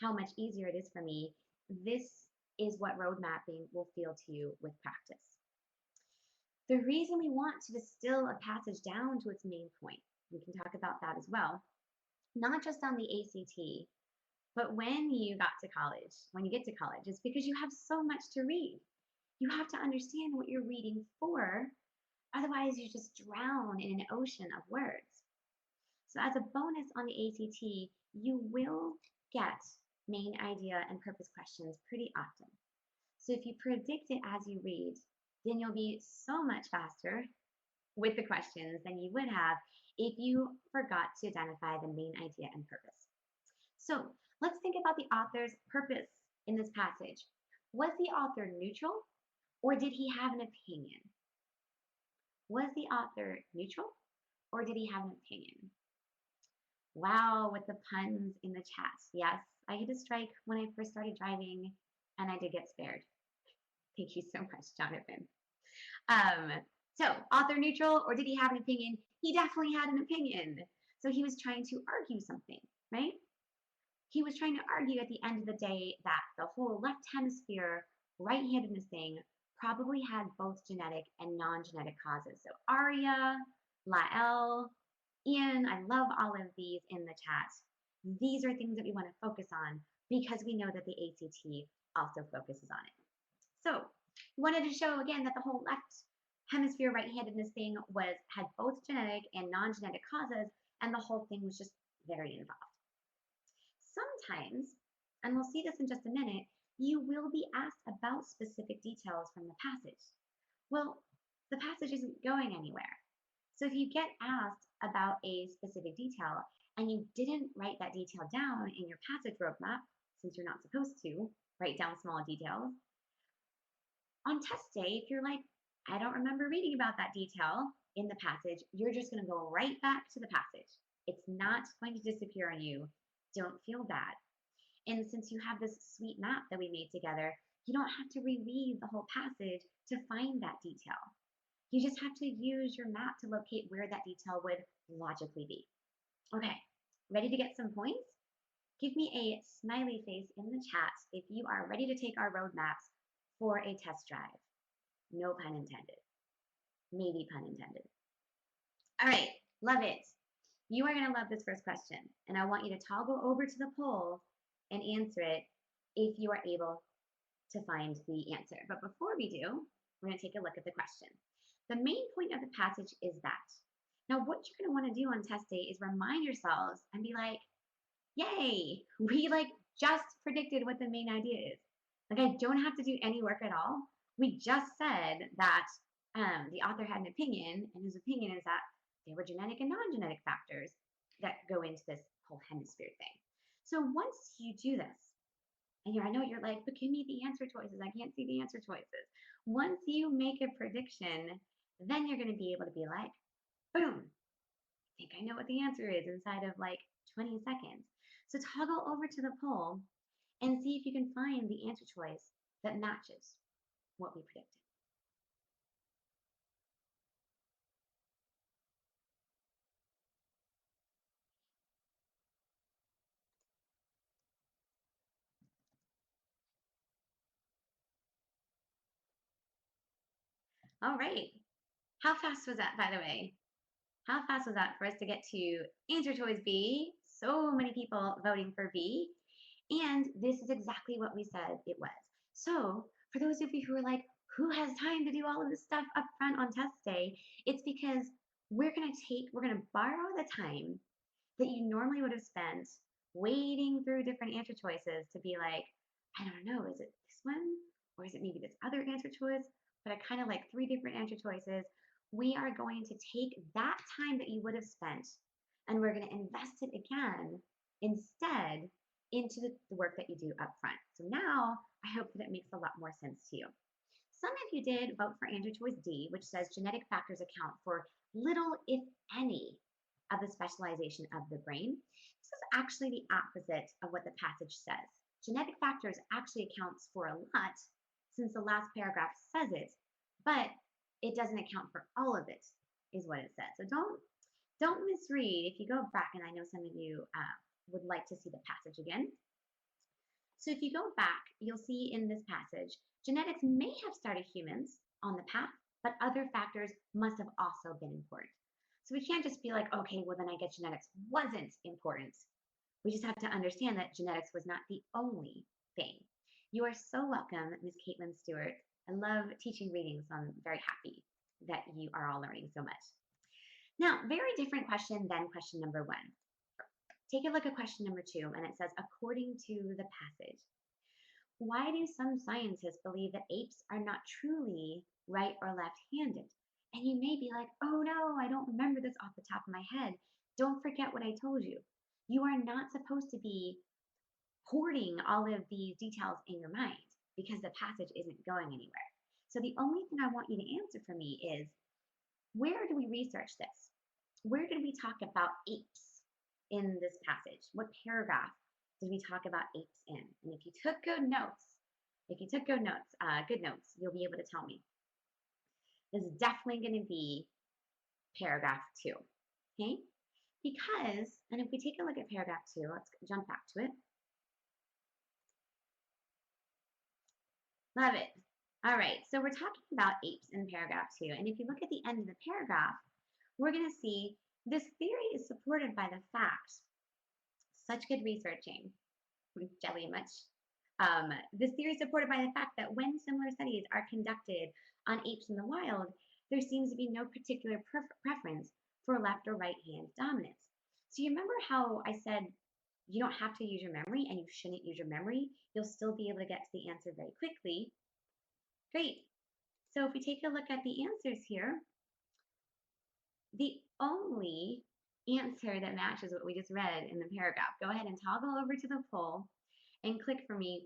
how much easier it is for me. This is what road mapping will feel to you with practice. The reason we want to distill a passage down to its main point, we can talk about that as well, not just on the ACT, but when you get to college, is because you have so much to read. You have to understand what you're reading for, otherwise you just drown in an ocean of words. So as a bonus on the ACT, you will get main idea and purpose questions pretty often. So if you predict it as you read, then you'll be so much faster with the questions than you would have if you forgot to identify the main idea and purpose. So let's think about the author's purpose in this passage. Was the author neutral, or did he have an opinion? Was the author neutral, or did he have an opinion? Wow, with the puns in the chat. Yes, I hit a strike when I first started driving, and I did get spared. Thank you so much, Jonathan. So, author neutral, or did he have an opinion? He definitely had an opinion. So he was trying to argue something, right? He was trying to argue at the end of the day that the whole left hemisphere right-handedness thing probably had both genetic and non-genetic causes. So Aria, Lael, Ian, I love all of these in the chat. These are things that we want to focus on because we know that the ACT also focuses on it. So we wanted to show again that the whole left hemisphere right-handedness thing had both genetic and non-genetic causes, and the whole thing was just very involved. Sometimes, and we'll see this in just a minute, you will be asked about specific details from the passage. Well, the passage isn't going anywhere. So if you get asked about a specific detail and you didn't write that detail down in your passage roadmap, since you're not supposed to write down small details, on test day, if you're like, I don't remember reading about that detail in the passage, you're just going to go right back to the passage. It's not going to disappear on you. Don't feel bad. And since you have this sweet map that we made together, you don't have to reread the whole passage to find that detail. You just have to use your map to locate where that detail would logically be. Okay, ready to get some points? Give me a smiley face in the chat if you are ready to take our roadmaps for a test drive. No pun intended. Maybe pun intended. All right, love it. You are going to love this first question, and I want you to toggle over to the poll and answer it if you are able to find the answer. But before we do, we're going to take a look at the question. The main point of the passage is that. Now, what you're going to want to do on test day is remind yourselves and be like, yay, we just predicted what the main idea is. I don't have to do any work at all. We just said that the author had an opinion, and his opinion is that there were genetic and non-genetic factors that go into this whole hemisphere thing. So once you do this, and I know you're like, but give me the answer choices. I can't see the answer choices. Once you make a prediction, then you're going to be able to be like, boom, I think I know what the answer is inside of like 20 seconds. So toggle over to the poll and see if you can find the answer choice that matches what we predicted. All right. How fast was that, by the way? How fast was that for us to get to answer choice B? So many people voting for B. And this is exactly what we said it was. So for those of you who are like, who has time to do all of this stuff up front on test day? It's because we're going to borrow the time that you normally would have spent wading through different answer choices to be like, I don't know, is it this one? Or is it maybe this other answer choice? But I kind of like 3 different answer choices. We are going to take that time that you would have spent and we're going to invest it again instead into the work that you do up front. So now I hope that it makes a lot more sense to you. Some of you did vote for answer choice D, which says genetic factors account for little, if any, of the specialization of the brain. This is actually the opposite of what the passage says. Genetic factors actually accounts for a lot since the last paragraph says it, but it doesn't account for all of it, is what it says. So don't misread. If you go back, and I know some of you would like to see the passage again. So if you go back, you'll see in this passage, genetics may have started humans on the path, but other factors must have also been important. So we can't just be like, okay, well then I guess genetics wasn't important. We just have to understand that genetics was not the only thing. You are so welcome, Ms. Caitlin Stewart. I love teaching reading, so I'm very happy that you are all learning so much. Now, very different question than question number 1. Take a look at question number 2, and it says, according to the passage, why do some scientists believe that apes are not truly right or left-handed? And you may be like, oh no, I don't remember this off the top of my head. Don't forget what I told you. You are not supposed to be hoarding all of these details in your mind because the passage isn't going anywhere. So the only thing I want you to answer for me is, where do we research this? Where did we talk about apes in this passage? What paragraph did we talk about apes in? And if you took good notes, good notes, you'll be able to tell me. This is definitely going to be paragraph 2, okay? Because, and if we take a look at paragraph 2, let's jump back to it. Love it. All right, so we're talking about apes in paragraph 2, and if you look at the end of the paragraph, we're going to see this theory is supported by the fact, such good researching, jelly much. This theory is supported by the fact that when similar studies are conducted on apes in the wild, there seems to be no particular preference for left or right hand dominance. So you remember how I said you don't have to use your memory and you shouldn't use your memory? You'll still be able to get to the answer very quickly. Great. So if we take a look at the answers here, the only answer that matches what we just read in the paragraph, go ahead and toggle over to the poll and click for me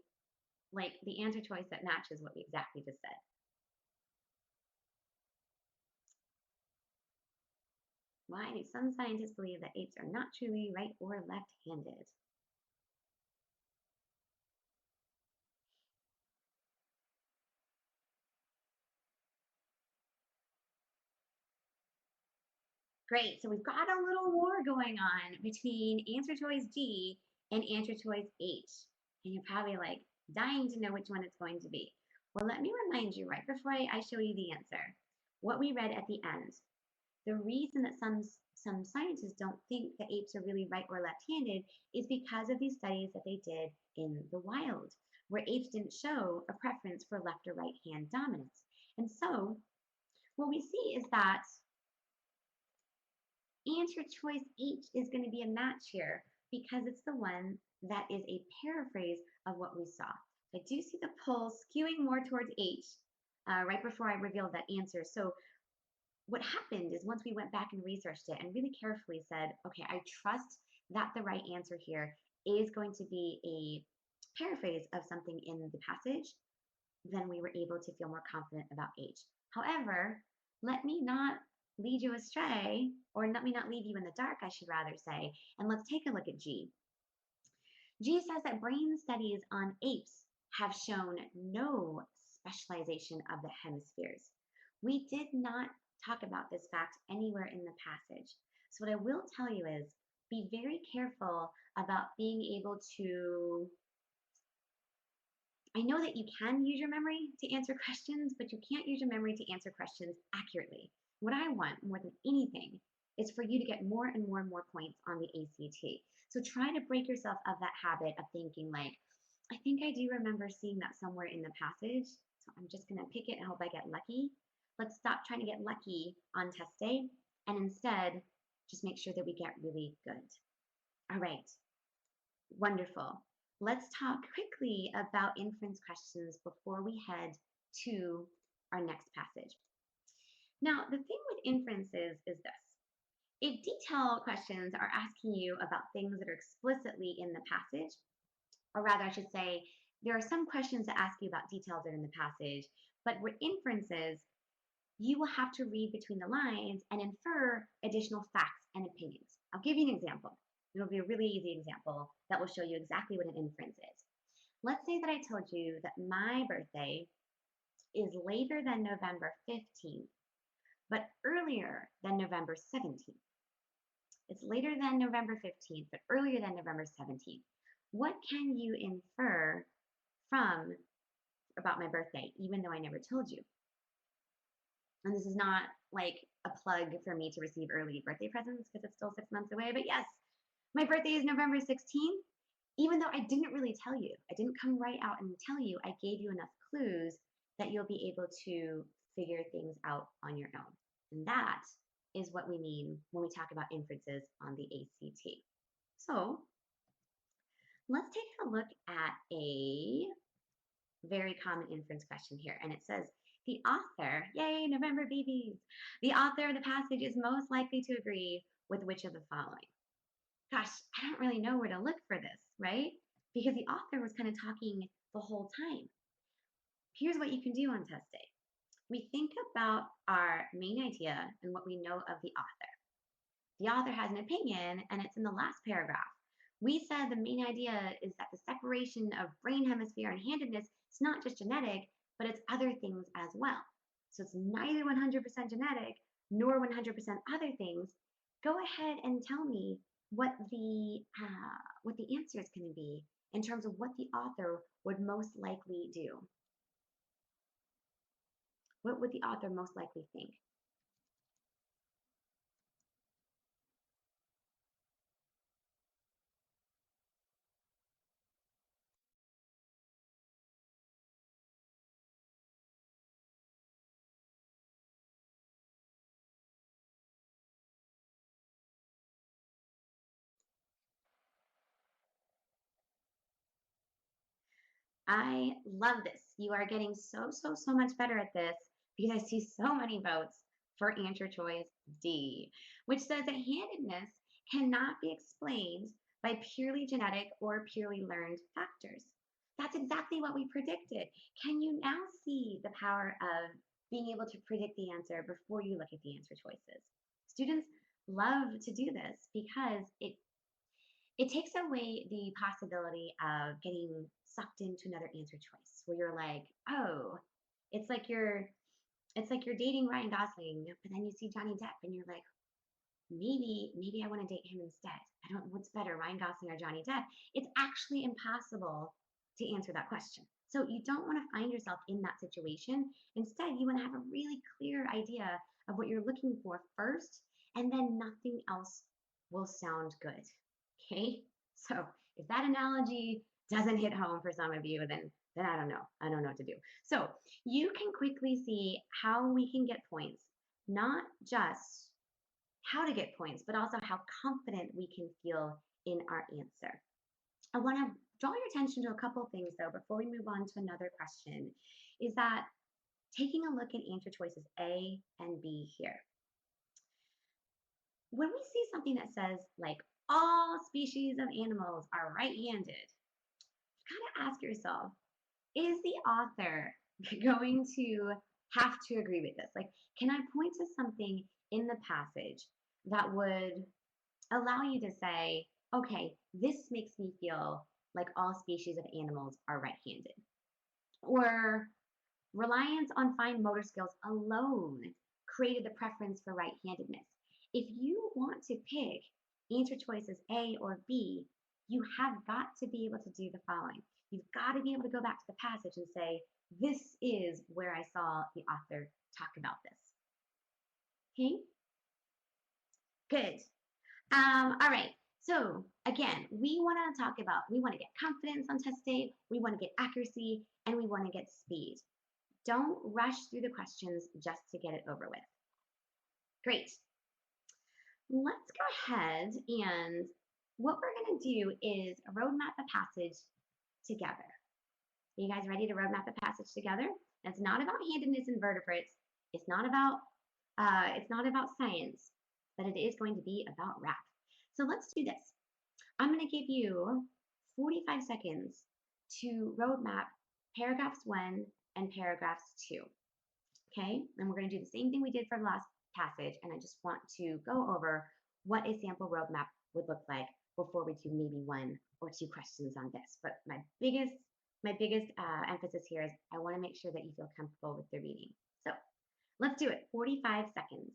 like the answer choice that matches what we exactly just said. Why do some scientists believe that apes are not truly right or left-handed? Great, so we've got a little war going on between answer choice G and answer choice H. And you're probably like dying to know which one it's going to be. Well, let me remind you right before I show you the answer, what we read at the end. The reason that some scientists don't think that apes are really right or left-handed is because of these studies that they did in the wild, where apes didn't show a preference for left or right hand dominance. And so what we see is that answer choice H is going to be a match here because it's the one that is a paraphrase of what we saw. I do see the poll skewing more towards H, right before I revealed that answer. So what happened is once we went back and researched it and really carefully said, okay, I trust that the right answer here is going to be a paraphrase of something in the passage, then we were able to feel more confident about age. However, let me not lead you astray, or let me not leave you in the dark, I should rather say, and let's take a look at G. G says that brain studies on apes have shown no specialization of the hemispheres. We did not talk about this fact anywhere in the passage. So, what I will tell you is be very careful about being able to. I know that you can use your memory to answer questions, but you can't use your memory to answer questions accurately. What I want more than anything is for you to get more and more and more points on the ACT. So try to break yourself of that habit of thinking like, I think I do remember seeing that somewhere in the passage. So I'm just going to pick it and hope I get lucky. Let's stop trying to get lucky on test day and instead just make sure that we get really good. All right. Wonderful. Let's talk quickly about inference questions before we head to our next passage. Now, the thing with inferences is this. If detail questions are asking you about things that are explicitly in the passage, or rather, I should say, there are some questions that ask you about details that are in the passage, but with inferences, you will have to read between the lines and infer additional facts and opinions. I'll give you an example. It'll be a really easy example that will show you exactly what an inference is. Let's say that I told you that my birthday is later than November 15th, but earlier than November 17th. It's later than November 15th, but earlier than November 17th. What can you infer from about my birthday, even though I never told you? And this is not like a plug for me to receive early birthday presents because it's still 6 months away, but yes, my birthday is November 16th. Even though I didn't really tell you, I didn't come right out and tell you, I gave you enough clues that you'll be able to figure things out on your own. And that is what we mean when we talk about inferences on the ACT. So let's take a look at a very common inference question here. And it says, the author, yay, November babies, the author of the passage is most likely to agree with which of the following? Gosh, I don't really know where to look for this, right? Because the author was kind of talking the whole time. Here's what you can do on test day. We think about our main idea and what we know of the author. The author has an opinion, and it's in the last paragraph. We said the main idea is that the separation of brain hemisphere and handedness is not just genetic, but it's other things as well. So it's neither 100% genetic nor 100% other things. Go ahead and tell me what the answer is going to be in terms of what the author would most likely do. What would the author most likely think? I love this. You are getting so much better at this because I see so many votes for answer choice D, which says that handedness cannot be explained by purely genetic or purely learned factors. That's exactly what we predicted. Can you now see the power of being able to predict the answer before you look at the answer choices? Students love to do this because it takes away the possibility of getting sucked into another answer choice where you're like, oh, it's like you're dating Ryan Gosling, but then you see Johnny Depp and you're like, maybe I want to date him instead. I don't know what's better, Ryan Gosling or Johnny Depp. It's actually impossible to answer that question. So you don't want to find yourself in that situation. Instead, you want to have a really clear idea of what you're looking for first, and then nothing else will sound good. Okay? So if that analogy doesn't hit home for some of you, then I don't know. I don't know what to do. So you can quickly see how we can get points, not just how to get points, but also how confident we can feel in our answer. I want to draw your attention to a couple things though before we move on to another question, is that taking a look at answer choices A and B here. When we see something that says like all species of animals are right-handed, you gotta ask yourself, is the author going to have to agree with this? Like, can I point to something in the passage that would allow you to say, okay, this makes me feel like all species of animals are right-handed? Or reliance on fine motor skills alone created the preference for right-handedness. If you want to pick answer choices A or B, you have got to be able to do the following. You've got to be able to go back to the passage and say, this is where I saw the author talk about this. Okay? Good. All right. So again, we want to get confidence on test day, we want to get accuracy, and we want to get speed. Don't rush through the questions just to get it over with. Great. Let's go ahead and what we're going to do is roadmap a passage together. Are you guys ready to roadmap a passage together? It's not about handedness and vertebrates. It's not about science, but it is going to be about rap. So let's do this. I'm going to give you 45 seconds to roadmap paragraphs 1 and paragraphs 2. Okay, and we're going to do the same thing we did for the last passage, and I just want to go over what a sample roadmap would look like before we do maybe 1 or 2 questions on this. But my biggest emphasis here is I want to make sure that you feel comfortable with the reading. So let's do it. 45 seconds.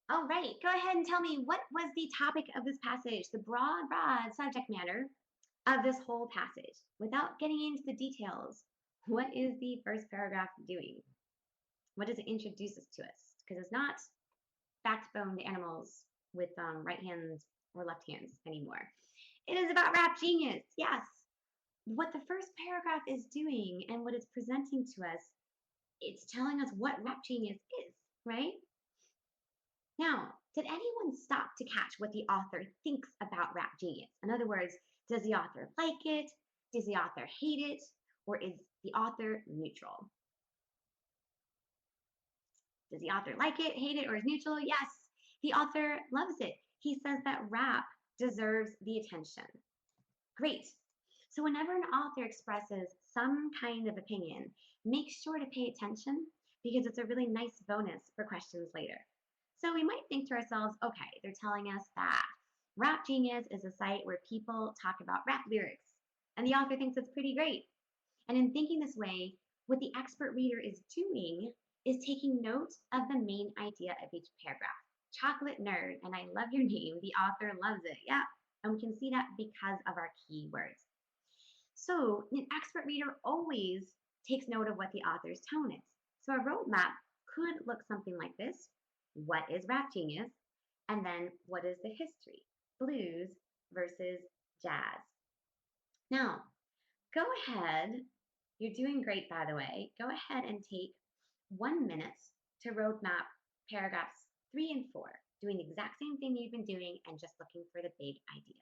All right, go ahead and tell me, what was the topic of this passage, the broad subject matter of this whole passage? Without getting into the details, what is the first paragraph doing? What does it introduce us to us? Because it's not backboned animals with right hands or left hands anymore. It is about rap genius, yes. What the first paragraph is doing and what it's presenting to us, it's telling us what rap genius is, right? Now, did anyone stop to catch what the author thinks about rap genius? In other words, does the author like it? Does the author hate it? Or is the author neutral? Does the author like it, hate it, or is neutral? Yes, the author loves it. He says that rap deserves the attention. Great. So whenever an author expresses some kind of opinion, make sure to pay attention because it's a really nice bonus for questions later. So we might think to ourselves, okay, they're telling us that Rap Genius is a site where people talk about rap lyrics, and the author thinks it's pretty great. And in thinking this way, what the expert reader is doing is taking note of the main idea of each paragraph. Chocolate nerd, and I love your name, the author loves it. Yeah, and we can see that because of our keywords. So an expert reader always takes note of what the author's tone is. So a roadmap could look something like this. What is rap genius? And then what is the history? Blues versus jazz. Now, go ahead. You're doing great, by the way. Go ahead and take 1 minute to roadmap paragraphs 3 and 4, doing the exact same thing you've been doing and just looking for the big ideas.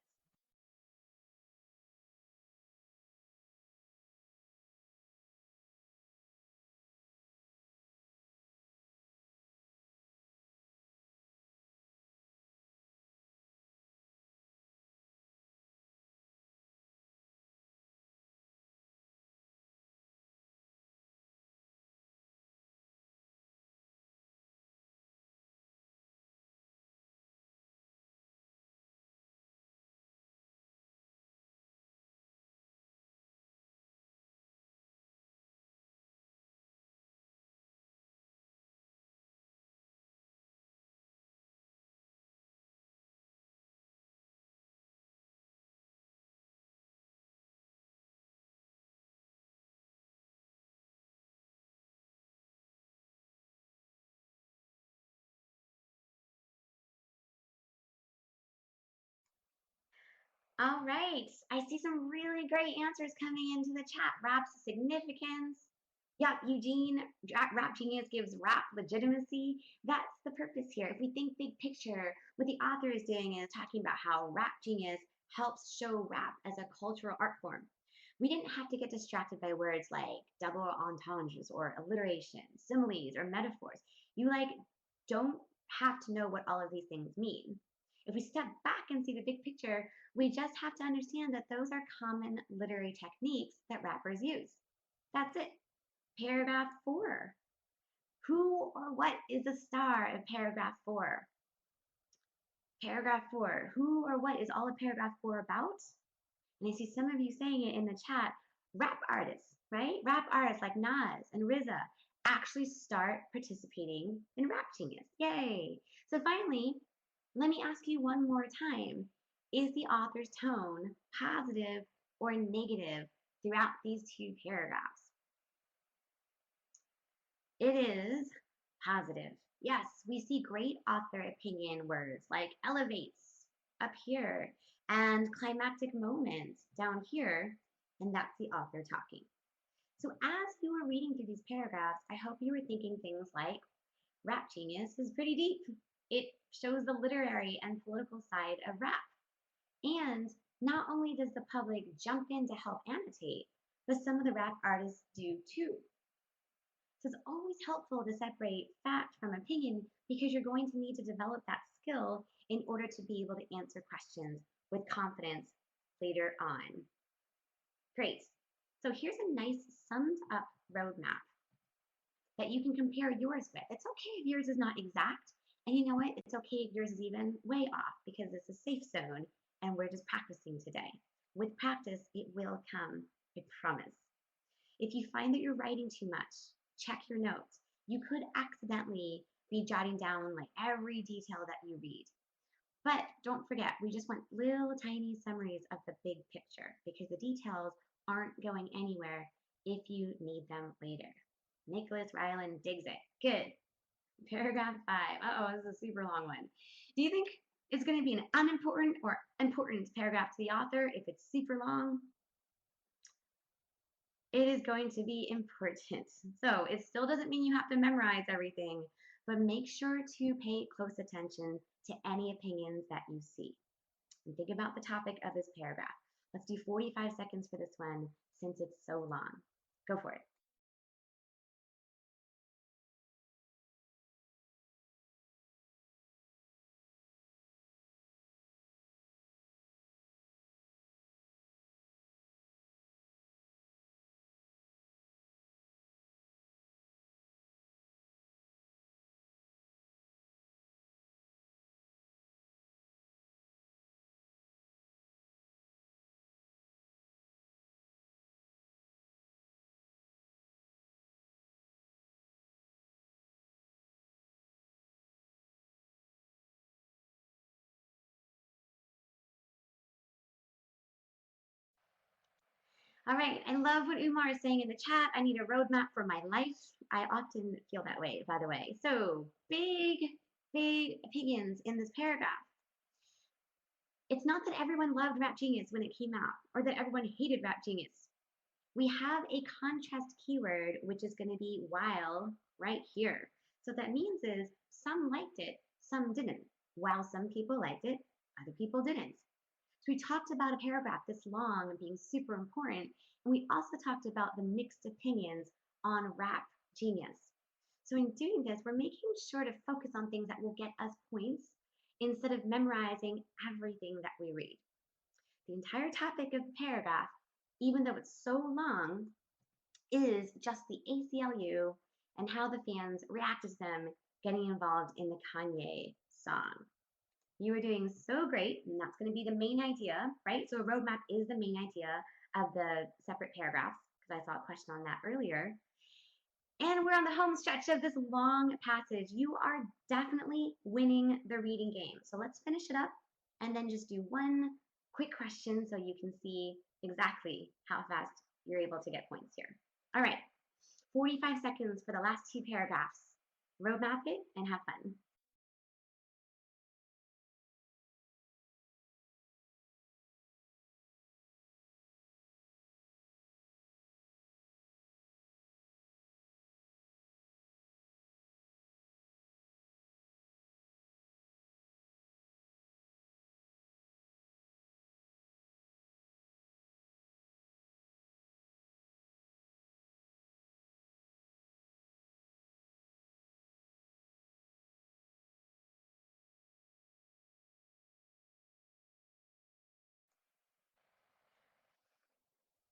All right. I see some really great answers coming into the chat. Rap's significance. Yep, Eugene, rap genius gives rap legitimacy. That's the purpose here. If we think big picture, what the author is doing is talking about how rap genius helps show rap as a cultural art form. We didn't have to get distracted by words like double entendres or alliteration, similes, or metaphors. You don't have to know what all of these things mean. If we step back and see the big picture, we just have to understand that those are common literary techniques that rappers use. That's it. Paragraph 4. Who or what is the star of paragraph 4? Paragraph 4. Who or what is all of paragraph 4 about? And I see some of you saying it in the chat. Rap artists, right? Rap artists like Nas and RZA actually start participating in Rap Genius. Yay! So finally, let me ask you one more time. Is the author's tone positive or negative throughout these two paragraphs? It is positive. Yes, we see great author opinion words like elevates up here and climactic moment down here, and that's the author talking. So as you were reading through these paragraphs, I hope you were thinking things like, Rap Genius is pretty deep. It shows the literary and political side of rap. And not only does the public jump in to help annotate, but some of the rap artists do too. So it's always helpful to separate fact from opinion because you're going to need to develop that skill in order to be able to answer questions with confidence later on. Great. So here's a nice summed up roadmap that you can compare yours with. It's okay if yours is not exact. And you know what? It's okay if yours is even way off because it's a safe zone and we're just practicing today. With practice, it will come, I promise. If you find that you're writing too much, check your notes. You could accidentally be jotting down like every detail that you read. But don't forget, we just want little tiny summaries of the big picture because the details aren't going anywhere if you need them later. Nicholas Ryland digs it. Good. Paragraph 5. Uh-oh, this is a super long one. Do you think it's going to be an unimportant or important paragraph to the author if it's super long? It is going to be important. So it still doesn't mean you have to memorize everything, but make sure to pay close attention to any opinions that you see. And think about the topic of this paragraph. Let's do 45 seconds for this one since it's so long. Go for it. All right, I love what Umar is saying in the chat. I need a roadmap for my life. I often feel that way, by the way. So big opinions in this paragraph. It's not that everyone loved Rap Genius when it came out, or that everyone hated Rap Genius. We have a contrast keyword, which is going to be while right here. So what that means is some liked it, some didn't. While some people liked it, other people didn't. So we talked about a paragraph this long and being super important, and we also talked about the mixed opinions on Rap Genius. So in doing this, we're making sure to focus on things that will get us points instead of memorizing everything that we read. The entire topic of the paragraph, even though it's so long, is just the ACLU and how the fans reacted to them getting involved in the Kanye song. You are doing so great, and that's going to be the main idea, right? So a roadmap is the main idea of the separate paragraphs, because I saw a question on that earlier. And we're on the home stretch of this long passage. You are definitely winning the reading game. So let's finish it up and then just do one quick question so you can see exactly how fast you're able to get points here. All right, 45 seconds for the last two paragraphs. Roadmap it and have fun.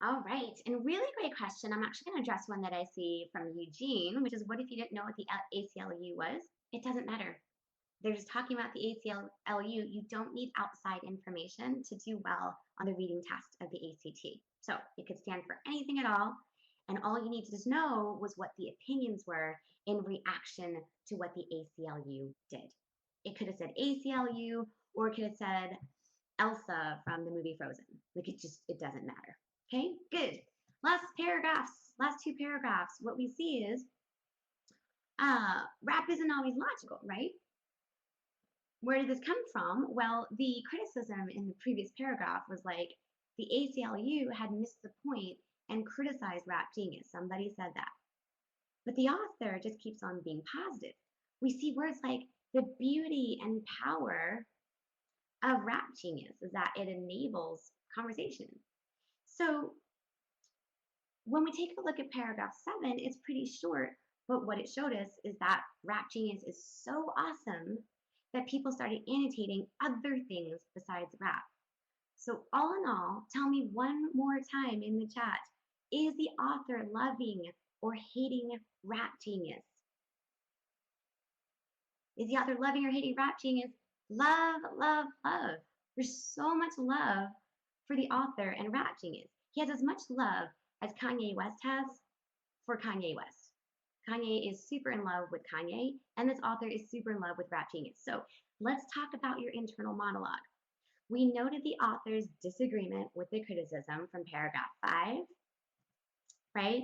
All right, and really great question. I'm actually going to address one that I see from Eugene, which is what if you didn't know what the ACLU was? It doesn't matter. They're just talking about the ACLU. You don't need outside information to do well on the reading test of the ACT. So it could stand for anything at all. And all you needed to know was what the opinions were in reaction to what the ACLU did. It could have said ACLU, or it could have said Elsa from the movie Frozen. Like it doesn't matter. Okay, good. Last two paragraphs. What we see is rap isn't always logical, right? Where did this come from? Well, the criticism in the previous paragraph was like the ACLU had missed the point and criticized Rap Genius. Somebody said that. But the author just keeps on being positive. We see words like the beauty and power of Rap Genius is that it enables conversation. So when we take a look at paragraph 7, it's pretty short, but what it showed us is that Rap Genius is so awesome that people started annotating other things besides rap. So all in all, tell me one more time in the chat, is the author loving or hating Rap Genius? Is the author loving or hating Rap Genius? Love, love, love. There's so much love for the author and Rap Genius. He has as much love as Kanye West has for Kanye West. Kanye is super in love with Kanye, and this author is super in love with Rap Genius. So let's talk about your internal monologue. We noted the author's disagreement with the criticism from paragraph 5, right?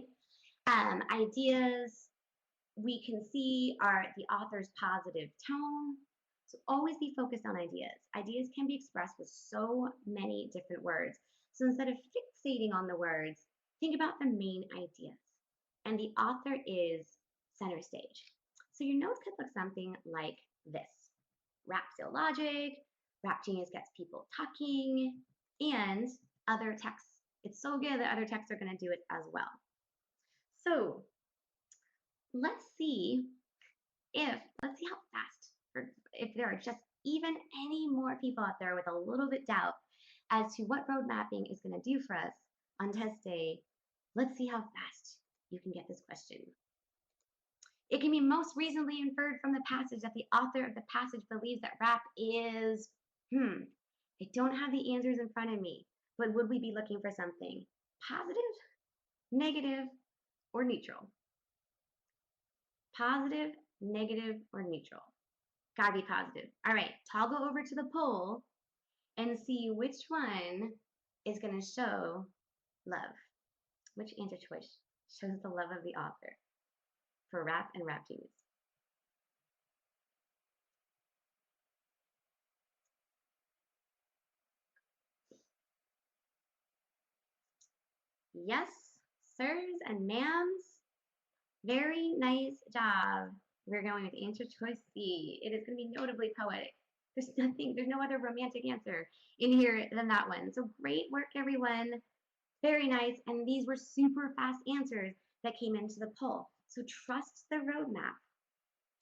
Ideas we can see are the author's positive tone. So always be focused on ideas. Ideas can be expressed with so many different words. So instead of fixating on the words, think about the main ideas. And the author is center stage. So your notes could look something like this. Rap logic, Rap Genius gets people talking, and other texts. It's so good that other texts are going to do it as well. So let's see how fast, or if there are just even any more people out there with a little bit doubt as to what road mapping is going to do for us on test day. Let's see how fast you can get this question. It can be most reasonably inferred from the passage that the author of the passage believes that rap is, I don't have the answers in front of me, but would we be looking for something positive, negative, or neutral? Positive, negative, or neutral? Gotta be positive. All right, toggle over to the poll and see which one is gonna show love. Which answer choice shows the love of the author for Rap and Rap Genius? Yes, sirs and ma'ams. Very nice job. We're going with answer choice C. It is going to be notably poetic. There's no other romantic answer in here than that one. So great work, everyone. Very nice. And these were super fast answers that came into the poll. So trust the roadmap.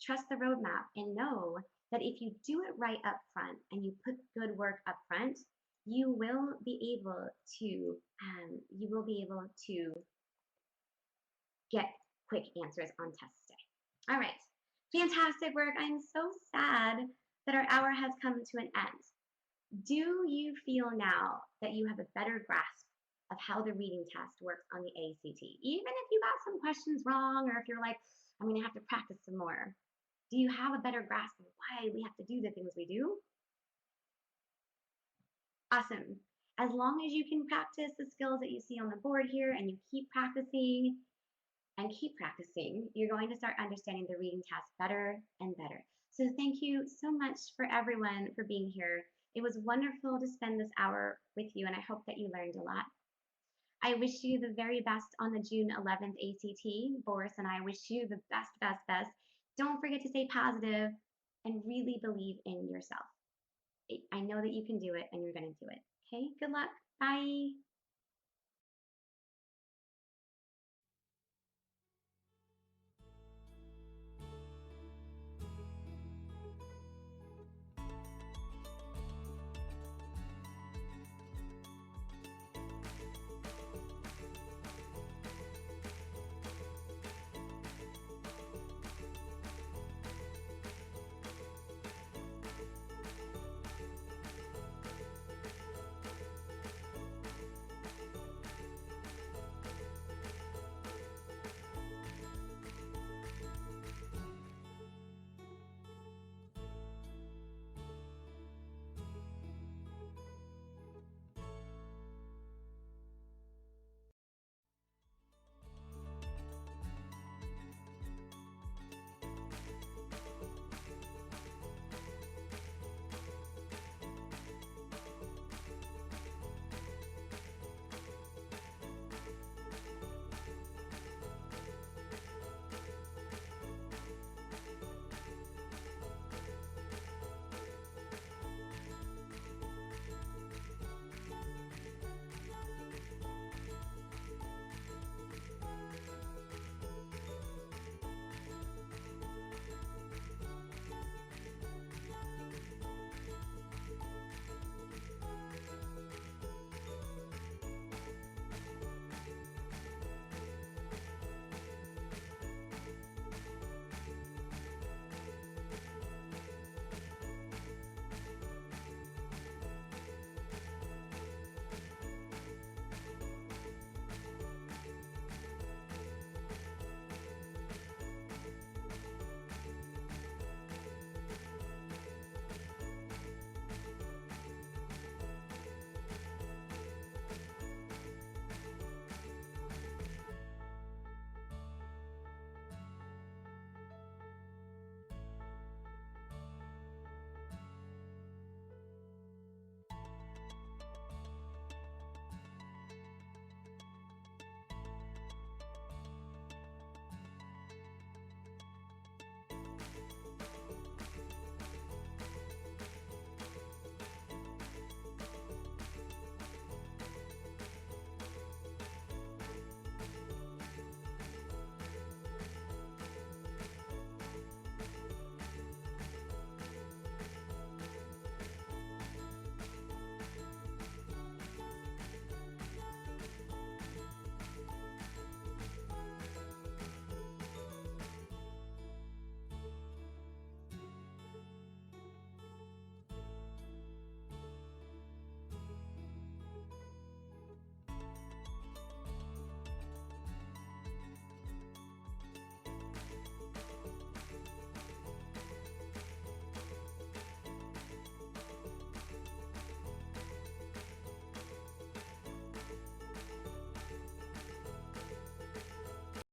Trust the roadmap and know that if you do it right up front and you put good work up front, you will be able to get quick answers on test day. All right, fantastic work. I'm so sad that our hour has come to an end. Do you feel now that you have a better grasp of how the reading test works on the ACT? Even if you got some questions wrong, or if you're like, I'm gonna have to practice some more. Do you have a better grasp of why we have to do the things we do? Awesome. As long as you can practice the skills that you see on the board here and you keep practicing, you're going to start understanding the reading test better and better. So thank you so much for everyone for being here. It was wonderful to spend this hour with you, and I hope that you learned a lot. I wish you the very best on the June 11th ACT. Boris and I wish you the best, best, best. Don't forget to stay positive and really believe in yourself. I know that you can do it, and you're going to do it. Okay, good luck. Bye.